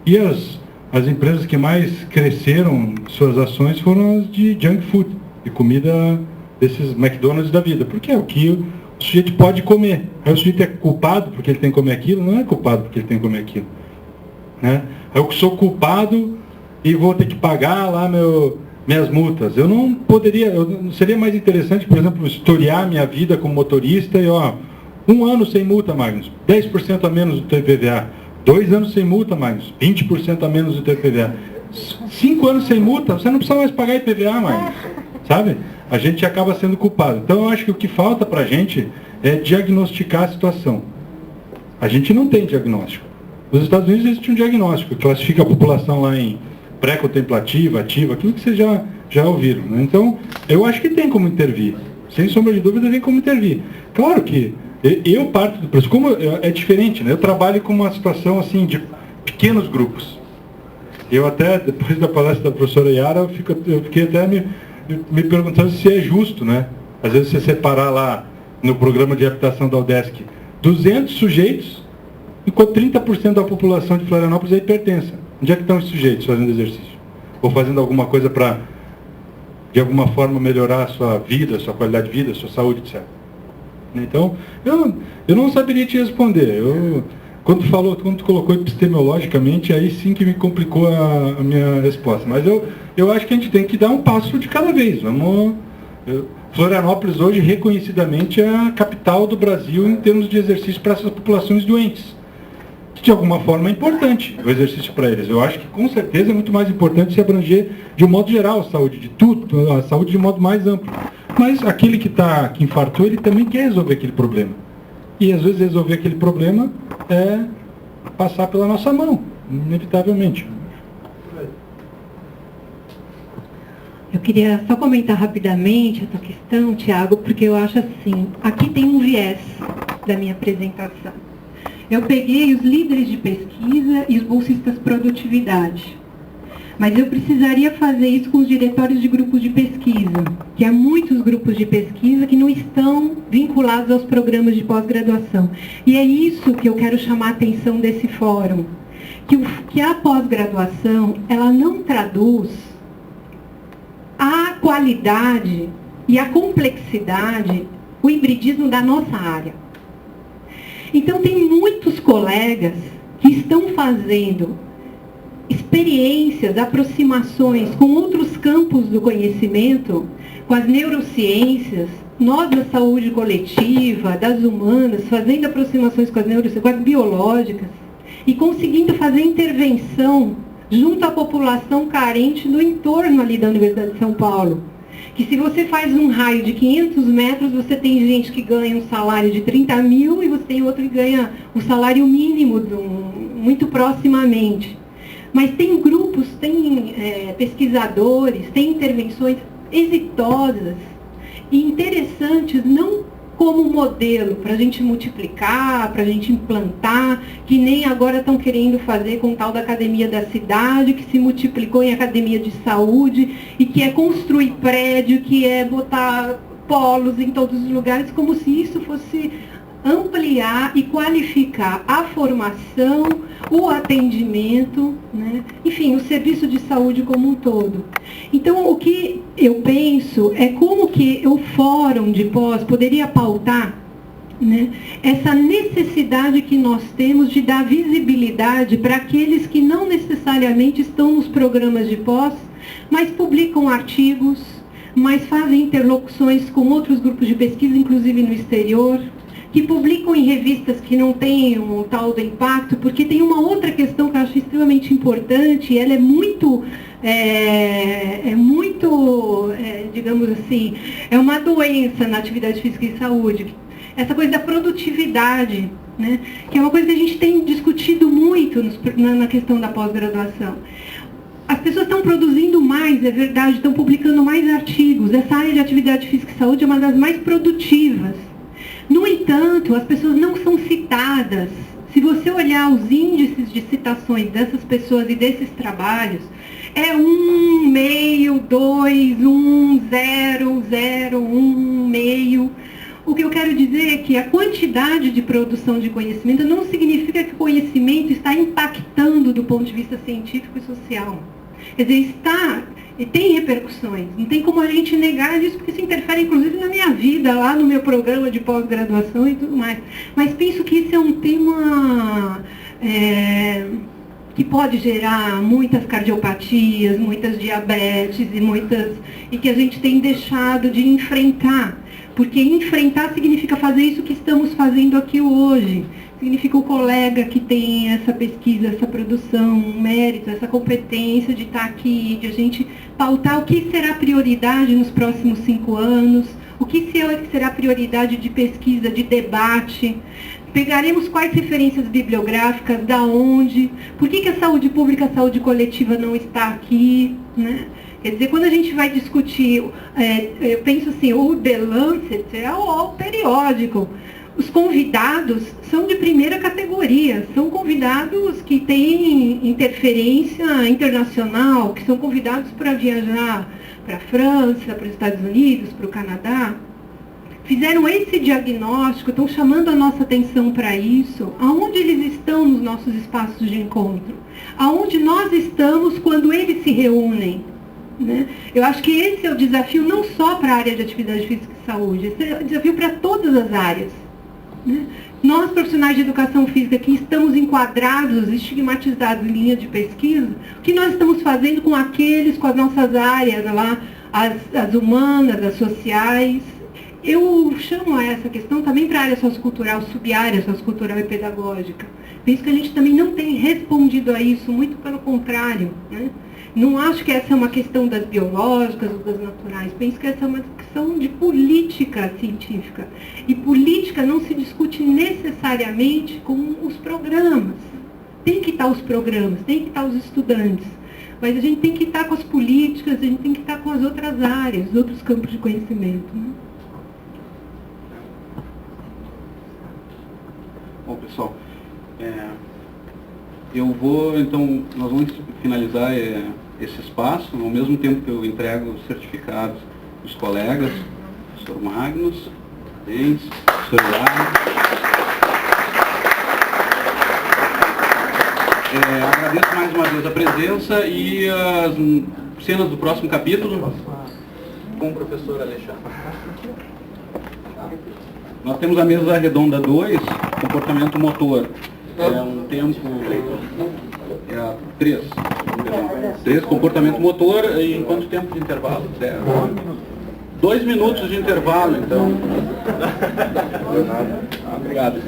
e as empresas que mais cresceram suas ações foram as de junk food, de comida desses McDonald's da vida, porque é o que o sujeito pode comer. Aí o sujeito é culpado porque ele tem que comer aquilo? Não é culpado porque ele tem que comer aquilo, né? Eu sou culpado e vou ter que pagar lá minhas multas. Eu não poderia, seria mais interessante, por exemplo, historiar minha vida como motorista e, 1 ano sem multa, Magnus, 10% a menos do teu IPVA. 2 anos sem multa, Magnus, 20% a menos do teu IPVA. 5 anos sem multa, você não precisa mais pagar IPVA, Magnus, sabe? A gente acaba sendo culpado. Então, eu acho que o que falta para a gente é diagnosticar a situação. A gente não tem diagnóstico. Nos Estados Unidos existe um diagnóstico, classifica a população lá em pré-contemplativa, ativa, aquilo que vocês já ouviram, né? Então, eu acho que tem como intervir. Sem sombra de dúvida, tem como intervir. Claro que eu parto do preço. Como é diferente, né? Eu trabalho com uma situação assim de pequenos grupos. Eu até, depois da palestra da professora Yara, eu fiquei até me perguntando se é justo, né? Às vezes você separar lá no programa de habitação da UDESC 200 sujeitos, enquanto 30% da população de Florianópolis é hipertensa. Onde é que estão os sujeitos fazendo exercício? Ou fazendo alguma coisa de alguma forma melhorar a sua vida, a sua qualidade de vida, a sua saúde, etc. Então, eu não saberia te responder. Quando tu colocou epistemologicamente, aí sim que me complicou a minha resposta. Mas eu acho que a gente tem que dar um passo de cada vez. Florianópolis hoje, reconhecidamente, é a capital do Brasil em termos de exercício para essas populações doentes. Que, de alguma forma, é importante o exercício para eles. Eu acho que, com certeza, é muito mais importante se abranger, de um modo geral, a saúde de tudo, a saúde de um modo mais amplo. Mas aquele que infartou, ele também quer resolver aquele problema. E, às vezes, resolver aquele problema é passar pela nossa mão, inevitavelmente. Eu queria só comentar rapidamente essa questão, Tiago, porque eu acho assim, aqui tem um viés da minha apresentação. Eu peguei os líderes de pesquisa e os bolsistas produtividade. Mas eu precisaria fazer isso com os diretórios de grupos de pesquisa, que há muitos grupos de pesquisa que não estão vinculados aos programas de pós-graduação. E é isso que eu quero chamar a atenção desse fórum, que a pós-graduação, ela não traduz a qualidade e a complexidade, o hibridismo da nossa área. Então, tem muitos colegas que estão fazendo experiências, aproximações com outros campos do conhecimento, com as neurociências, nós da saúde coletiva, das humanas, fazendo aproximações com as neurociências, com as biológicas, e conseguindo fazer intervenção junto à população carente do entorno ali da Universidade de São Paulo. Que se você faz um raio de 500 metros, você tem gente que ganha um salário de 30 mil e você tem outro que ganha o salário mínimo muito proximamente. Mas tem grupos, tem pesquisadores, tem intervenções exitosas e interessantes, não como modelo para a gente multiplicar, para a gente implantar, que nem agora estão querendo fazer com o tal da Academia da Cidade, que se multiplicou em Academia de Saúde, e que é construir prédio, que é botar polos em todos os lugares, como se isso fosse ampliar e qualificar a formação, o atendimento, né? Enfim, o serviço de saúde como um todo. Então, o que eu penso é como que o fórum de pós poderia pautar, né, essa necessidade que nós temos de dar visibilidade para aqueles que não necessariamente estão nos programas de pós, mas publicam artigos, mas fazem interlocuções com outros grupos de pesquisa, inclusive no exterior, que publicam em revistas que não têm um tal do impacto, porque tem uma outra questão que eu acho extremamente importante, e ela é muito, digamos assim, é uma doença na atividade física e saúde, essa coisa da produtividade, né, que é uma coisa que a gente tem discutido muito na questão da pós-graduação. As pessoas estão produzindo mais, é verdade, estão publicando mais artigos, essa área de atividade física e saúde é uma das mais produtivas. No entanto, as pessoas não são citadas. Se você olhar os índices de citações dessas pessoas e desses trabalhos, é 1,5, 2, 1, 0, 0, 1,5. O que eu quero dizer é que a quantidade de produção de conhecimento não significa que o conhecimento está impactando do ponto de vista científico e social. Quer dizer, está... E tem repercussões, não tem como a gente negar isso, porque isso interfere inclusive na minha vida, lá no meu programa de pós-graduação e tudo mais. Mas penso que isso é um tema que pode gerar muitas cardiopatias, muitas diabetes e que a gente tem deixado de enfrentar. Porque enfrentar significa fazer isso que estamos fazendo aqui hoje. Significa o colega que tem essa pesquisa, essa produção, um mérito, essa competência de estar aqui, de a gente pautar o que será prioridade nos próximos 5 anos, o que será prioridade de pesquisa, de debate. Pegaremos quais referências bibliográficas, da onde, por que a saúde pública, a saúde coletiva não está aqui, né? Quer dizer, quando a gente vai discutir, eu penso assim, o The Lancet é o periódico. Os convidados são de primeira categoria, são convidados que têm interferência internacional, que são convidados para viajar para a França, para os Estados Unidos, para o Canadá. Fizeram esse diagnóstico, estão chamando a nossa atenção para isso. Aonde eles estão nos nossos espaços de encontro? Aonde nós estamos quando eles se reúnem? né? Eu acho que esse é o desafio não só para a área de atividade física e saúde, esse é o desafio para todas as áreas, né? Nós, profissionais de educação física, que estamos enquadrados, estigmatizados em linha de pesquisa, o que nós estamos fazendo com aqueles, com as nossas áreas lá, as humanas, as sociais? Eu chamo a essa questão também para a área sociocultural, subárea sociocultural e pedagógica. Penso que a gente também não tem respondido a isso, muito pelo contrário, né? Não acho que essa é uma questão das biológicas ou das naturais. Penso que essa é uma questão de política científica. E política não se discute necessariamente com os programas. Tem que estar os programas, tem que estar os estudantes. Mas a gente tem que estar com as políticas, a gente tem que estar com as outras áreas, os outros campos de conhecimento, né? Bom, pessoal, nós vamos finalizar esse espaço, ao mesmo tempo que eu entrego os certificados dos colegas, professor Magnus, parabéns, professor Hilário. Agradeço mais uma vez a presença e as cenas do próximo capítulo com o professor Alexandre. Nós temos a mesa redonda 2, comportamento motor. Um tempo... 3, comportamento motor. E em quanto tempo de intervalo? 2 minutos de intervalo, então. Obrigado.